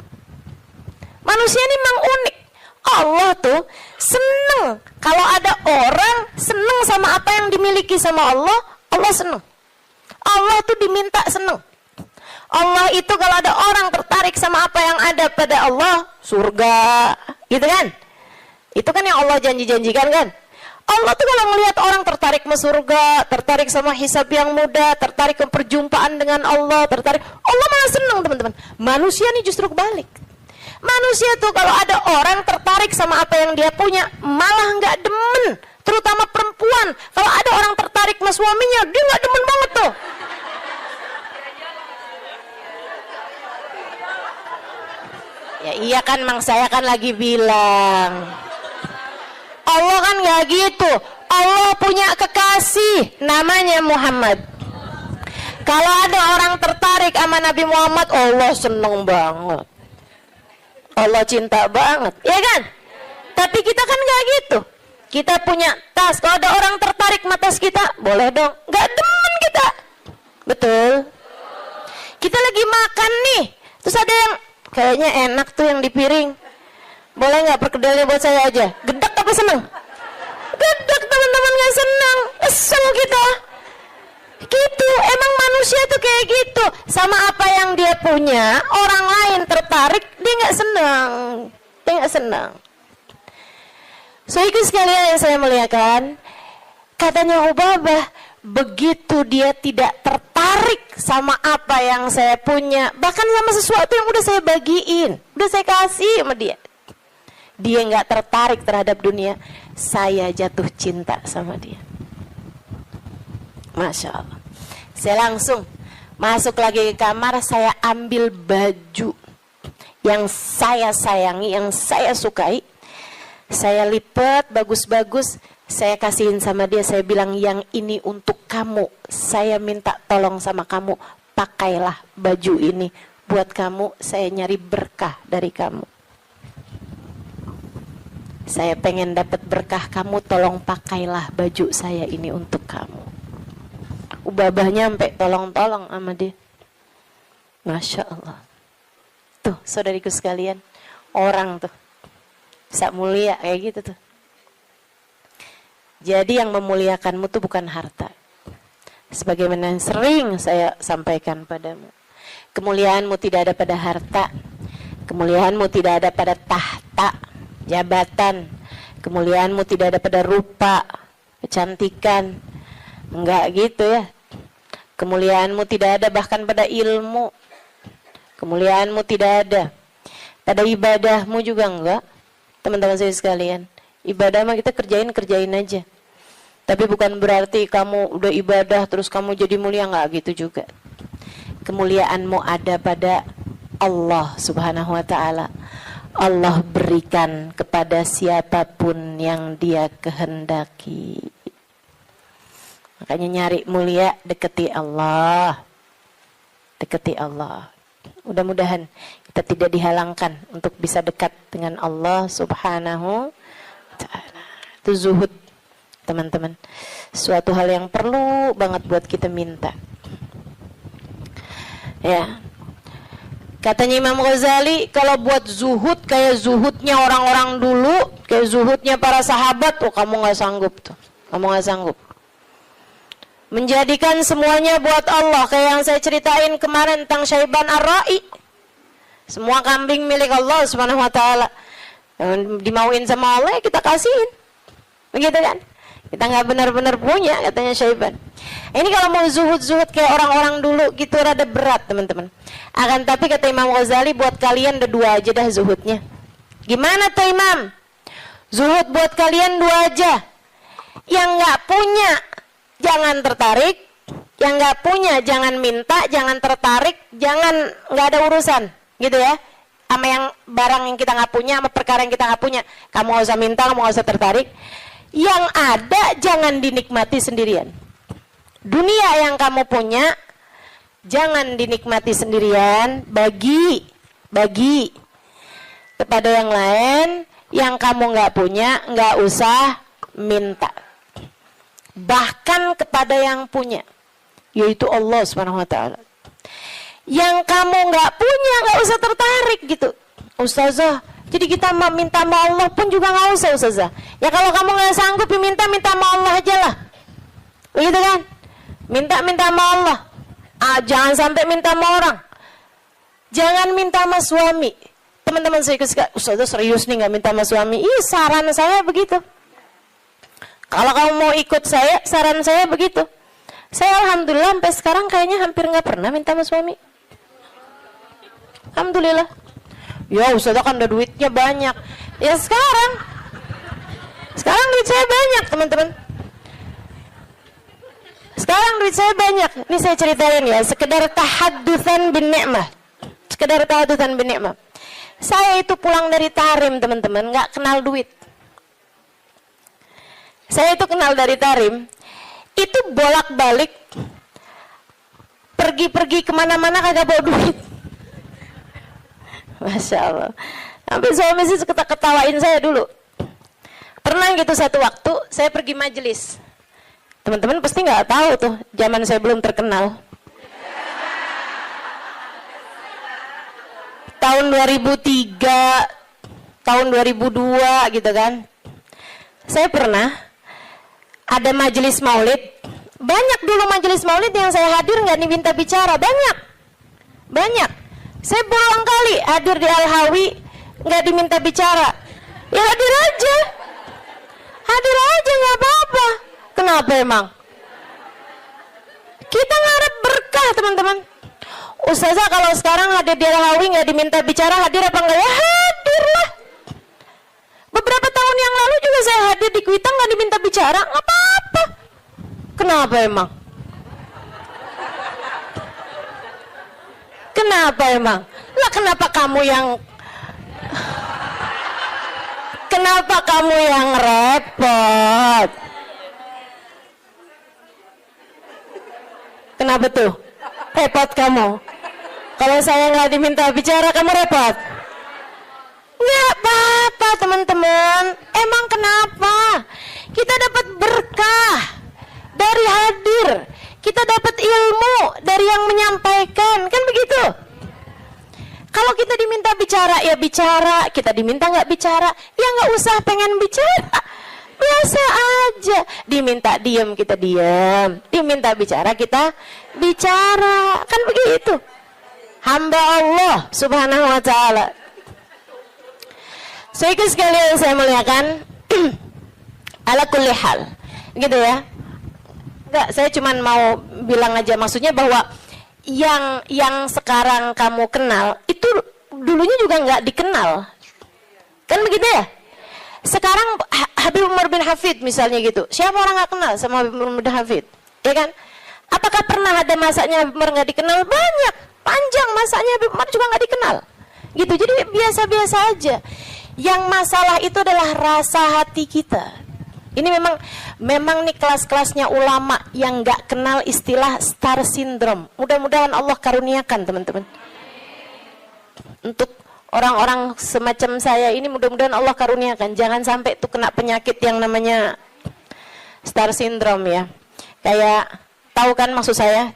Manusia ini memang unik. Allah tuh seneng kalau ada orang seneng sama apa yang dimiliki sama Allah, Allah seneng. Allah tuh diminta seneng. Allah itu kalau ada orang tertarik sama apa yang ada pada Allah, surga, gitu kan? Itu kan yang Allah janji-janjikan kan? Allah tuh kalau melihat orang tertarik sama surga, tertarik sama hisab yang mudah, tertarik ke perjumpaan dengan Allah, tertarik, Allah malah seneng teman-teman. Manusia nih justru kebalik. Manusia tuh kalau ada orang tertarik sama apa yang dia punya, malah nggak demen. Terutama perempuan, kalau ada orang tertarik sama suaminya, dia nggak demen banget tuh. Ya iya kan, mang saya kan lagi bilang. Allah kan nggak gitu. Allah punya kekasih, namanya Muhammad. Kalau ada orang tertarik sama Nabi Muhammad, Allah seneng banget. Allah cinta banget, ya kan? Tapi kita kan nggak gitu. Kita punya tas, kalau ada orang tertarik sama tas kita, boleh dong. Nggak demen kita, betul? Kita lagi makan nih, terus ada yang kayaknya enak tuh yang di piring. Boleh nggak perkedelnya buat saya aja? Gedek apa seneng? Gedek teman-teman, nggak seneng, kesel kita. Gitu, emang manusia tuh kayak gitu. Sama apa yang dia punya, orang lain tertarik, dia nggak senang. Dia nggak senang. So itu sekalian yang saya muliakan, katanya Hubabah, begitu dia tidak tertarik sama apa yang saya punya, bahkan sama sesuatu yang udah saya bagiin, udah saya kasih sama dia, dia nggak tertarik terhadap dunia, saya jatuh cinta sama dia. Masya Allah. Saya langsung masuk lagi ke kamar, saya ambil baju yang saya sayangi, yang saya sukai, saya lipat bagus-bagus, saya kasihin sama dia, saya bilang, yang ini untuk kamu, saya minta tolong sama kamu, pakailah baju ini buat kamu, saya nyari berkah dari kamu. Saya pengen dapat berkah kamu, tolong pakailah baju saya ini untuk kamu. Hubabah nyampe tolong-tolong sama dia. Masya Allah. Tuh saudariku sekalian, orang tuh bisa mulia kayak gitu tuh. Jadi yang memuliakanmu tuh bukan harta. Sebagaimana yang sering saya sampaikan padamu, kemuliaanmu tidak ada pada harta, kemuliaanmu tidak ada pada tahta, jabatan, kemuliaanmu tidak ada pada rupa, kecantikan, enggak gitu ya. Kemuliaanmu tidak ada bahkan pada ilmu, kemuliaanmu tidak ada pada ibadahmu juga enggak. Teman-teman saya sekalian, ibadah mah kita kerjain aja. Tapi bukan berarti kamu udah ibadah terus kamu jadi mulia, enggak gitu juga. Kemuliaanmu ada pada Allah Subhanahu wa taala. Allah berikan kepada siapapun yang Dia kehendaki. Makanya nyari mulia, deketi Allah. Deketi Allah. Mudah-mudahan kita tidak dihalangkan untuk bisa dekat dengan Allah Subhanahu wa ta'ala. Itu zuhud, teman-teman. Suatu hal yang perlu banget buat kita minta. Ya. Katanya Imam Ghazali, kalau buat zuhud kayak zuhudnya orang-orang dulu, kayak zuhudnya para sahabat, oh kamu nggak sanggup tuh. Kamu nggak sanggup. Menjadikan semuanya buat Allah, kayak yang saya ceritain kemarin tentang Syaiban Ar-Ra'i. Semua kambing milik Allah Subhanahu wa taala. Dimauin sama Allah, kita kasihin. Begitu kan? Kita nggak benar-benar punya, katanya Syaiban. Ini kalau mau zuhud-zuhud kayak orang-orang dulu gitu rada berat, teman-teman. Akan tapi kata Imam Ghazali, buat kalian ada 2 aja dah zuhudnya. Gimana tuh Imam? Zuhud buat kalian 2 aja. Yang nggak punya jangan tertarik, yang nggak punya jangan minta, jangan tertarik, jangan nggak ada urusan, gitu ya. sama yang barang yang kita nggak punya, sama perkara yang kita nggak punya. Kamu nggak usah minta, kamu nggak usah tertarik. Yang ada jangan dinikmati sendirian. Dunia yang kamu punya jangan dinikmati sendirian, bagi kepada yang lain. Yang kamu nggak punya nggak usah minta, bahkan kepada yang punya, yaitu Allah Subhanahu Wa Taala. Yang kamu nggak punya nggak usah tertarik gitu, Ustazah. Jadi kita minta sama Allah pun juga nggak usah, Ustazah. Ya kalau kamu nggak sanggup minta sama Allah aja lah, begitu kan? Minta sama Allah. Jangan sampai minta sama orang. Jangan minta sama suami. Teman-teman saya suka, Ustazah serius nih nggak minta sama suami? Iya, saran saya begitu. Kalau kamu mau ikut saya, saran saya begitu. Saya alhamdulillah sampai sekarang kayaknya hampir nggak pernah minta sama suami. Alhamdulillah. Ya Ustazah kan ada duitnya banyak. Ya sekarang duit saya banyak, teman-teman. Sekarang duit saya banyak. Ini saya ceritain ya, sekedar tahaddusan bin ni'mah. Saya itu pulang dari Tarim, teman-teman, nggak kenal duit. Saya itu kenal dari Tarim, itu bolak-balik, pergi kemana-mana kagak bawa duit. Masya Allah. Sampai suami sih ketawain saya dulu. Pernah gitu satu waktu, saya pergi majelis. Teman-teman pasti nggak tahu tuh, zaman saya belum terkenal. Tahun 2003, tahun 2002 gitu kan. Saya pernah ada majelis maulid. Banyak dulu majelis maulid yang saya hadir nggak diminta bicara, banyak. Saya berulang kali hadir di Al-Hawi nggak diminta bicara. Ya hadir aja nggak apa-apa. Kenapa emang? Kita ngarep berkah, teman-teman. Ustazah kalau sekarang hadir di Al-Hawi nggak diminta bicara, hadir apa enggak? Ya hadir lah. Beberapa tahun yang lalu juga saya hadir di Kuitang nggak diminta bicara, nggak apa-apa. Kenapa emang? Kenapa emang? Lah kenapa kamu yang repot? Kenapa tuh? Repot kamu? Kalau saya nggak diminta bicara, kamu repot? Nggak apa-apa, teman-teman. Emang kenapa? Kita dapat berkah dari hadir. Kita dapat ilmu dari yang menyampaikan. Kan begitu? Kalau kita diminta bicara, ya bicara. Kita diminta nggak bicara, ya nggak usah pengen bicara. Biasa aja. Diminta diam, kita diam. Diminta bicara, kita bicara. Kan begitu. Hamba Allah Subhanahu wa Ta'ala. Saudara sekalian saya muliakan, ala kulli hal, gitu ya. Enggak, saya cuma mau bilang aja, maksudnya bahwa yang sekarang kamu kenal itu dulunya juga nggak dikenal, kan begitu ya? Sekarang Habib Umar bin Hafid misalnya gitu, siapa orang nggak kenal sama Habib Umar bin Hafid, ya kan? Apakah pernah ada masanya Habib Umar nggak dikenal? Banyak, panjang masanya Habib Umar juga nggak dikenal, gitu. Jadi biasa-biasa aja. Yang masalah itu adalah rasa hati kita. Ini memang nih kelas-kelasnya ulama yang nggak kenal istilah star syndrome. Mudah-mudahan Allah karuniakan, teman-teman. Untuk orang-orang semacam saya ini mudah-mudahan Allah karuniakan. Jangan sampai tuh kena penyakit yang namanya star syndrome ya. Kayak, tahu kan maksud saya?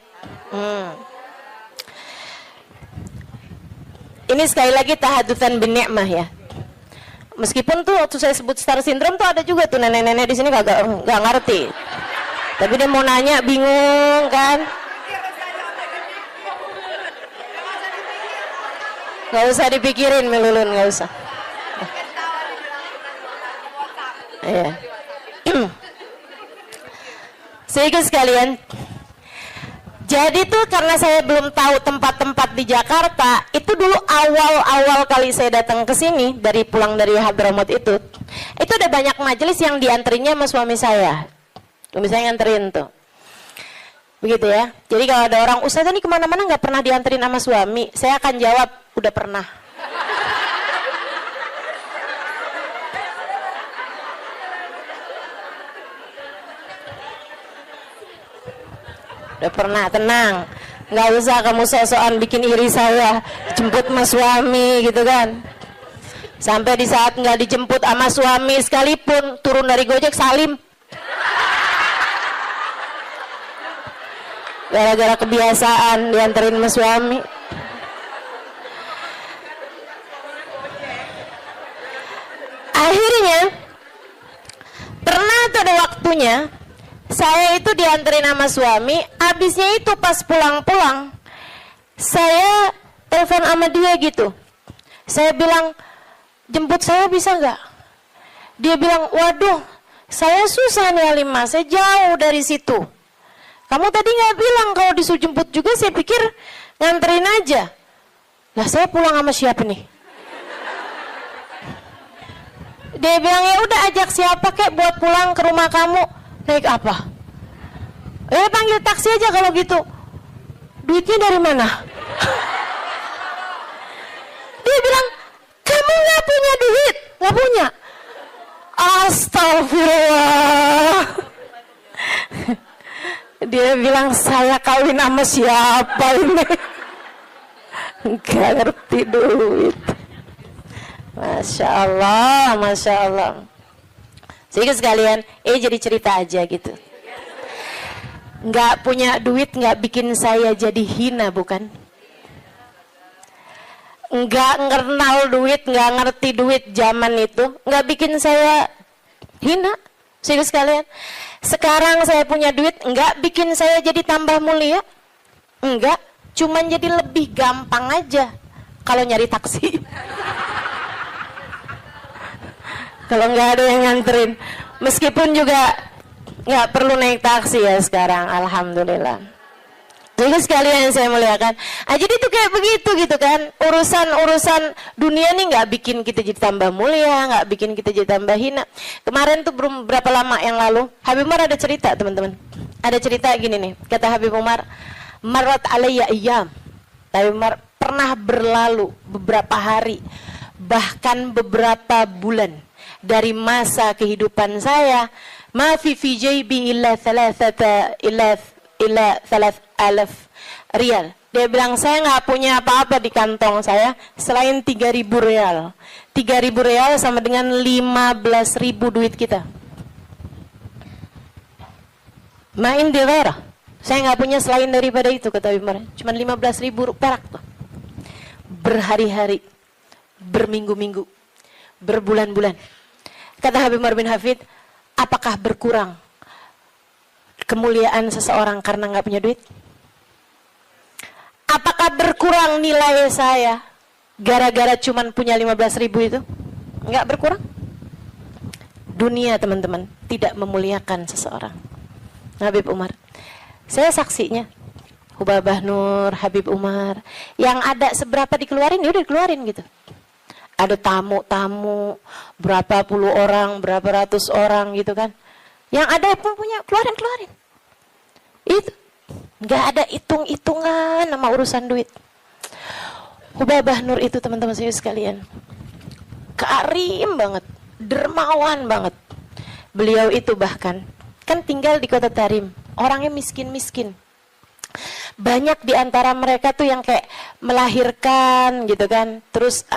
Ini sekali lagi tahadutsan bin ni'mah ya. Meskipun tuh waktu saya sebut star syndrome tuh ada juga tuh nenek-nenek di sini nggak ngerti. Tapi dia mau nanya bingung kan? Nggak usah dipikirin melulun, nggak usah. Iya. Sehingga sekalian, jadi tuh karena saya belum tahu tempat-tempat di Jakarta, itu dulu awal kali saya datang ke sini dari pulang dari Hadramaut itu ada banyak majelis yang dianterinya sama suami saya. Suami saya nganterin tuh. Begitu ya. Jadi kalau ada orang, Ustazah ini kemana-mana nggak pernah dianterin sama suami, saya akan jawab, udah pernah. Udah pernah, tenang. Nggak usah kamu sok-sokan bikin iri saya, jemput sama suami gitu kan. Sampai di saat nggak dijemput sama suami sekalipun, turun dari Gojek salim. Gara-gara kebiasaan dianterin sama suami. Akhirnya pernah tuh ada waktunya saya itu dianterin sama suami, habisnya itu pas pulang-pulang saya telepon sama dia gitu. Saya bilang, jemput saya bisa nggak? Dia bilang, waduh saya susah nih Halimah, saya jauh dari situ. Kamu tadi nggak bilang kalau disuruh jemput juga, saya pikir nganterin aja. Lah saya pulang sama siapa nih? Dia bilang, ya udah ajak siapa kek buat pulang ke rumah kamu. Naik apa? Panggil taksi aja kalau gitu. Duitnya dari mana? Dia bilang, kamu nggak punya duit? Nggak punya? Astagfirullah. Dia bilang, saya kawin sama siapa ini? Nggak ngerti duit. Masya Allah, Masya Allah. Sehingga sekalian, jadi cerita aja gitu. Nggak punya duit nggak bikin saya jadi hina, bukan? Nggak ngenal duit, nggak ngerti duit zaman itu, nggak bikin saya hina. Sehingga sekalian, sekarang saya punya duit, nggak bikin saya jadi tambah mulia. Enggak, cuman jadi lebih gampang aja kalau nyari taksi. Kalau nggak ada yang nganterin, meskipun juga nggak perlu naik taksi ya sekarang, alhamdulillah. Jadi sekalian yang saya muliakan, jadi itu kayak begitu gitu kan, urusan dunia nih nggak bikin kita jadi tambah mulia, nggak bikin kita jadi tambah hina. Kemarin tuh berapa lama yang lalu, Habib Umar ada cerita teman-teman, ada cerita gini nih, kata Habib Umar, marat alayya ayyam. Habib Umar, pernah berlalu beberapa hari, bahkan beberapa bulan dari masa kehidupan saya, ma fi jaybi illa 3,000 riyal. Dia bilang, saya nggak punya apa-apa di kantong saya selain 3.000 riyal. 3.000 riyal sama dengan 15.000 duit kita. Main di ghairah. Saya nggak punya selain daripada itu, kata Umar. Cuma 15.000 perak tuh. Berhari-hari, berminggu-minggu, berbulan-bulan. Kata Habib Umar bin Hafid, apakah berkurang kemuliaan seseorang karena nggak punya duit? Apakah berkurang nilai saya gara-gara cuman punya 15.000 itu? Nggak berkurang. Dunia teman-teman tidak memuliakan seseorang. Habib Umar, saya saksinya. Hubabah Nur, Habib Umar, yang ada seberapa dikeluarin, ya udah dikeluarin gitu. Ada tamu-tamu, berapa puluh orang, berapa ratus orang gitu kan. Yang ada pun punya, keluarin. Itu, nggak ada hitung-hitungan sama urusan duit. Hubabah Nur itu teman-teman saya sekalian, karim banget, dermawan banget. Beliau itu bahkan, kan tinggal di kota Tarim, orangnya miskin-miskin. Banyak di antara mereka tuh yang kayak melahirkan gitu kan, terus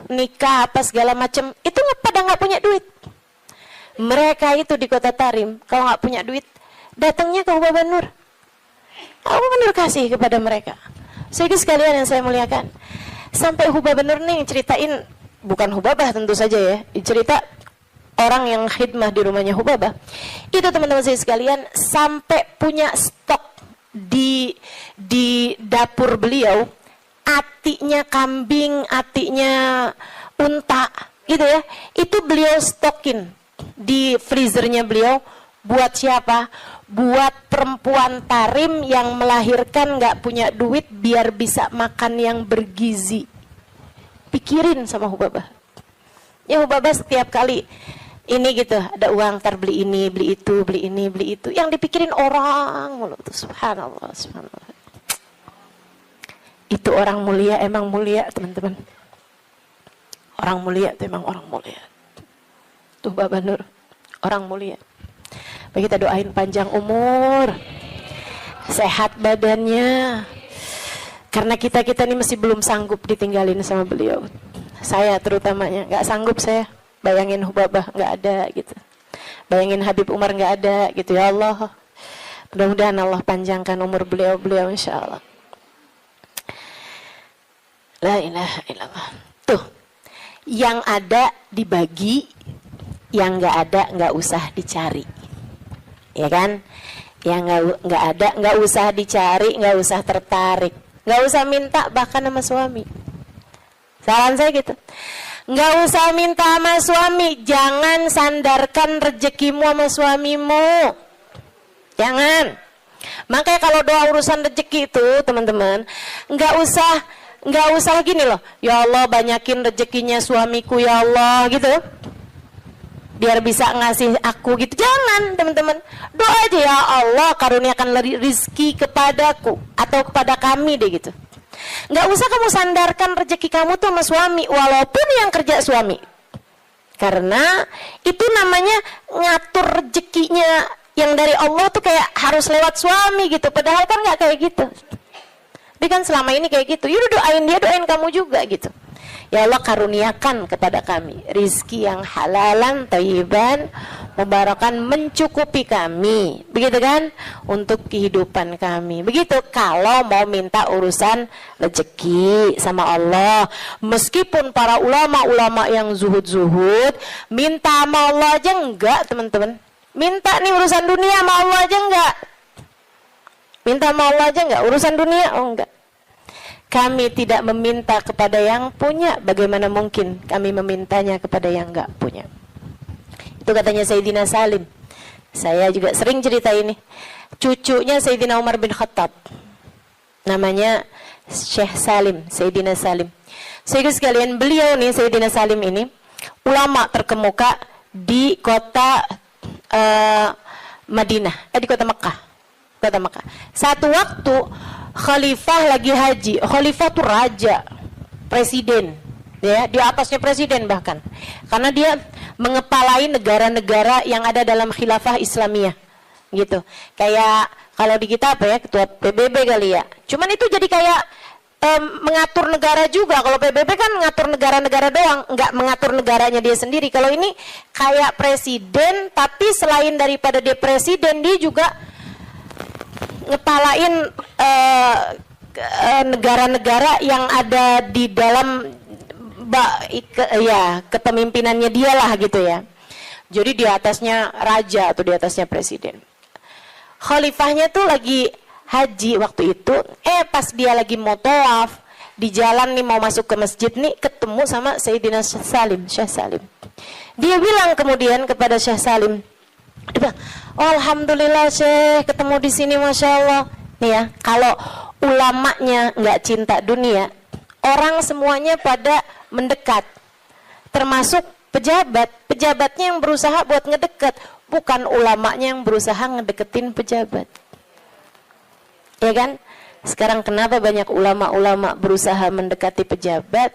nikah apa segala macam, itu pada nggak punya duit. Mereka itu di kota Tarim kalau nggak punya duit, datangnya ke Hubabah Nur. Hubabah Nur kasih kepada mereka. Sehingga sekalian yang saya muliakan, sampai Hubabah Nur nih ceritain, bukan Hubabah tentu saja ya, cerita orang yang khidmah di rumahnya Hubabah. Itu teman-teman saya sekalian, sampai punya stok di dapur beliau, atinya kambing, atinya unta gitu ya, itu beliau stokin di freezernya beliau. Buat siapa? Buat perempuan Tarim yang melahirkan nggak punya duit biar bisa makan yang bergizi. Pikirin sama Hubabah ya. Hubabah setiap kali ini gitu, ada uang, ntar beli ini, beli itu, beli ini, beli itu. Yang dipikirin orang mulu tuh, subhanallah, subhanallah. Itu orang mulia, emang mulia teman-teman. Orang mulia itu emang orang mulia. Tuh Baba Nur, orang mulia. Baik, kita doain panjang umur. sehat badannya. Karena kita ini masih belum sanggup ditinggalin sama beliau. Saya terutamanya nggak sanggup saya. Bayangin Hubabah nggak ada gitu. Bayangin Habib Umar nggak ada gitu. Ya Allah, mudah-mudahan Allah panjangkan umur beliau insya Allah. La ilaha illallah. Tuh, yang ada dibagi, yang nggak ada nggak usah dicari, ya kan? Yang nggak ada nggak usah dicari, nggak usah tertarik, nggak usah minta bahkan sama suami. Saran saya gitu. Nggak usah minta sama suami, jangan sandarkan rezekimu sama suamimu. Jangan. Makanya kalau doa urusan rezeki itu, teman-teman, nggak usah gini loh. Ya Allah, banyakin rezekinya suamiku ya Allah gitu. Biar bisa ngasih aku gitu. Jangan, teman-teman. Doa aja, ya Allah, karuniakan rizki kepadaku atau kepada kami deh gitu. Nggak usah kamu sandarkan rezeki kamu tuh sama suami, walaupun yang kerja suami, karena itu namanya ngatur rezekinya yang dari Allah tuh kayak harus lewat suami gitu, padahal kan nggak kayak gitu. Tapi kan selama ini kayak gitu. Yaudah doain dia, doain kamu juga gitu. Ya Allah, karuniakan kepada kami rizki yang halalan, thayyiban, mubarakan, mencukupi kami, begitu kan, untuk kehidupan kami. Begitu kalau mau minta urusan rezeki sama Allah. Meskipun para ulama yang zuhud, minta sama Allah aja enggak, teman-teman. Minta nih urusan dunia sama Allah aja enggak. Minta sama Allah aja enggak, urusan dunia enggak. Kami tidak meminta kepada yang punya, bagaimana mungkin kami memintanya kepada yang enggak punya. Itu katanya Sayyidina Salim. Saya juga sering cerita ini. Cucunya Sayyidina Umar bin Khattab, namanya Syekh Salim, Sayyidina Salim. Saudara sekalian, beliau nih, Sayyidina Salim ini ulama terkemuka di kota Madinah, di kota Mekah. Satu waktu khalifah lagi haji. Khalifah tuh raja, presiden, ya, di atasnya presiden bahkan. Karena dia mengepalai negara-negara yang ada dalam khilafah Islamiyah. Gitu. Kayak kalau di kita apa ya, ketua PBB kali ya. Cuman itu jadi kayak mengatur negara juga. Kalau PBB kan mengatur negara-negara doang, nggak mengatur negaranya dia sendiri. Kalau ini kayak presiden, tapi selain daripada dia presiden, dia juga ngepalain negara-negara yang ada di dalam kepemimpinannya dia lah gitu ya. Jadi di atasnya raja atau di atasnya presiden. Khalifahnya tuh lagi haji waktu itu. Pas dia lagi mau tawaf di jalan nih, mau masuk ke masjid nih, ketemu sama Sayyidina Syekh Salim. Dia bilang kemudian kepada Syekh Salim, oh, alhamdulillah Syekh, ketemu di sini, masya Allah. Nih ya, kalau ulamanya nggak cinta dunia, orang semuanya pada mendekat, termasuk pejabatnya yang berusaha buat ngedekat, bukan ulamanya yang berusaha ngedeketin pejabat. Ya kan? Sekarang kenapa banyak ulama-ulama berusaha mendekati pejabat?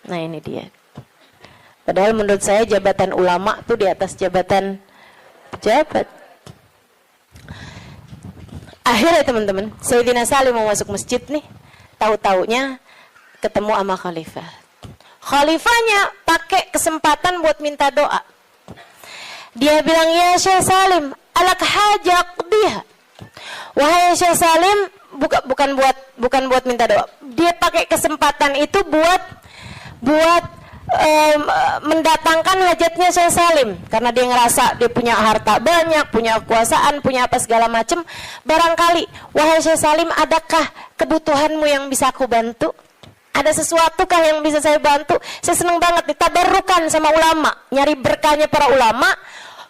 Nah ini dia. Padahal menurut saya jabatan ulama tuh di atas jabatan pejabat. Akhirnya teman-teman, Sayyidina Salim mau masuk masjid nih, tahu-taunya ketemu sama khalifah. Khalifahnya pakai kesempatan buat minta doa. Dia bilang, ya Syekh Salim, alak hajaq dia. Wahai Syekh Salim, bukan buat minta doa. Dia pakai kesempatan itu buat mendatangkan hajatnya Syekh Salim, karena dia ngerasa dia punya harta banyak, punya kekuasaan, punya apa segala macam. Barangkali, wahai Syekh Salim, adakah kebutuhanmu yang bisa aku bantu? Ada sesuatukah yang bisa saya bantu? Saya senang banget nih, tabarrukan sama ulama, nyari berkahnya para ulama.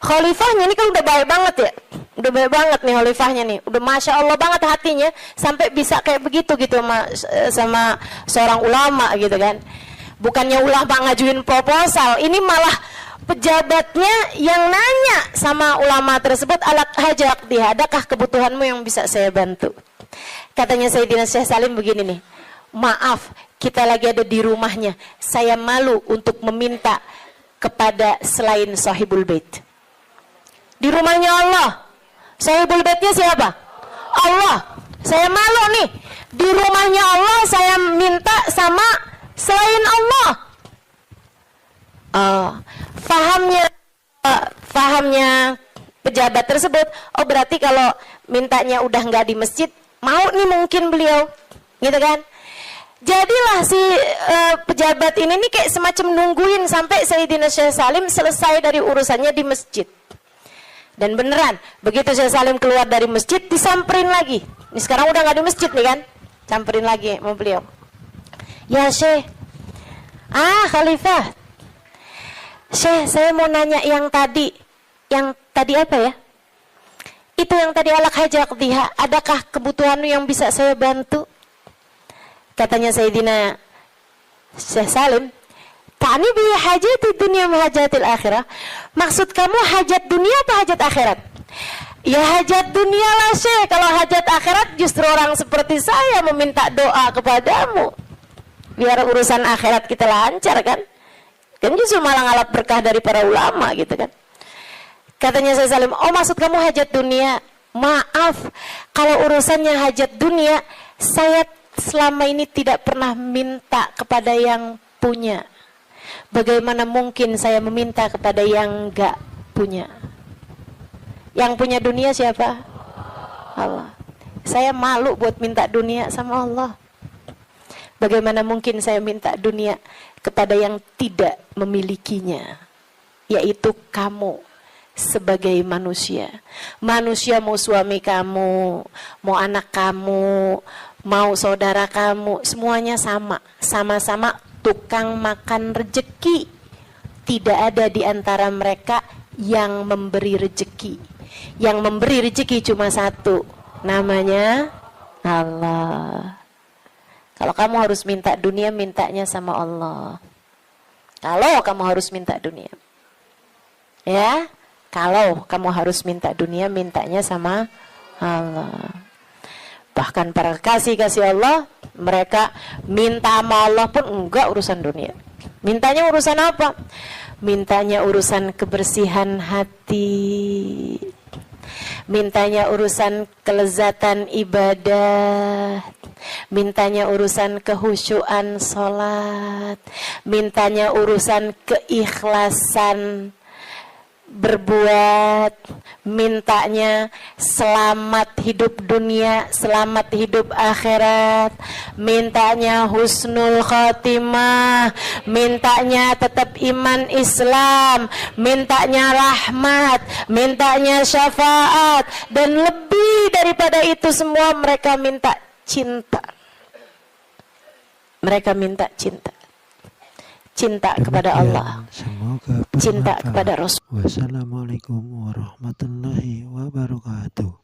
Khalifahnya ini kan udah baik banget ya, udah baik banget nih khalifahnya nih, udah masya Allah banget hatinya sampai bisa kayak begitu gitu sama seorang ulama gitu kan. Bukannya ulama ngajuin proposal, ini malah pejabatnya yang nanya sama ulama tersebut, alat hajat dia, adakah kebutuhanmu yang bisa saya bantu? Katanya Sayyidina Syekh Salim begini nih, maaf, kita lagi ada di rumahnya, saya malu untuk meminta kepada selain sahibul bait. Di rumahnya Allah, sahibul baitnya siapa? Allah. Saya malu nih, di rumahnya Allah saya minta sama selain Allah. Fahamnya pejabat tersebut, oh berarti kalau mintanya udah nggak di masjid, mau nih mungkin beliau, gitu kan? Jadilah si pejabat ini nih kayak semacam nungguin sampai Sayyidina Syekh Salim selesai dari urusannya di masjid. Dan beneran, begitu Syekh Salim keluar dari masjid, disamperin lagi. Ini sekarang udah nggak di masjid nih kan? Samperin lagi sama beliau. Ya Syekh, Khalifah, Syekh, saya mau nanya yang tadi apa ya? Itu yang tadi alak hajat diha, adakah kebutuhanmu yang bisa saya bantu? Katanya Sayyidina Syekh Salim, ta'ni bi hajati dunia wa hajatil akhirah. Maksud kamu hajat dunia apa hajat akhirat? Ya hajat dunia lah Syekh. Kalau hajat akhirat justru orang seperti saya meminta doa kepadamu, biar urusan akhirat kita lancar kan? Kan justru malah ngalap berkah dari para ulama gitu kan. Katanya Syekh Salim, oh maksud kamu hajat dunia? Maaf, kalau urusannya hajat dunia, saya selama ini tidak pernah minta kepada yang punya. Bagaimana mungkin saya meminta kepada yang enggak punya? Yang punya dunia siapa? Allah. Saya malu buat minta dunia sama Allah. Bagaimana mungkin saya minta dunia kepada yang tidak memilikinya, yaitu kamu sebagai manusia. Manusia mau suami kamu, mau anak kamu, mau saudara kamu, semuanya sama. Sama-sama tukang makan rejeki. Tidak ada di antara mereka yang memberi rejeki. Yang memberi rejeki cuma satu, namanya Allah. Kalau kamu harus minta dunia, mintanya sama Allah. Kalau kamu harus minta dunia, ya, kalau kamu harus minta dunia, mintanya sama Allah. Bahkan para kasih Allah, mereka minta sama Allah pun enggak urusan dunia. Mintanya urusan apa? Mintanya urusan kebersihan hati. Mintanya urusan kelezatan ibadah. Mintanya urusan kehusyuan sholat. Mintanya urusan keikhlasan berbuat. Mintanya selamat hidup dunia, selamat hidup akhirat. Mintanya husnul khotimah. Mintanya tetap iman Islam. Mintanya rahmat. Mintanya syafaat. Dan lebih daripada itu semua, mereka minta cinta. Mereka minta cinta. Cinta kepada Allah, cinta kepada Rasul. Wassalamualaikum warahmatullahi wabarakatuh.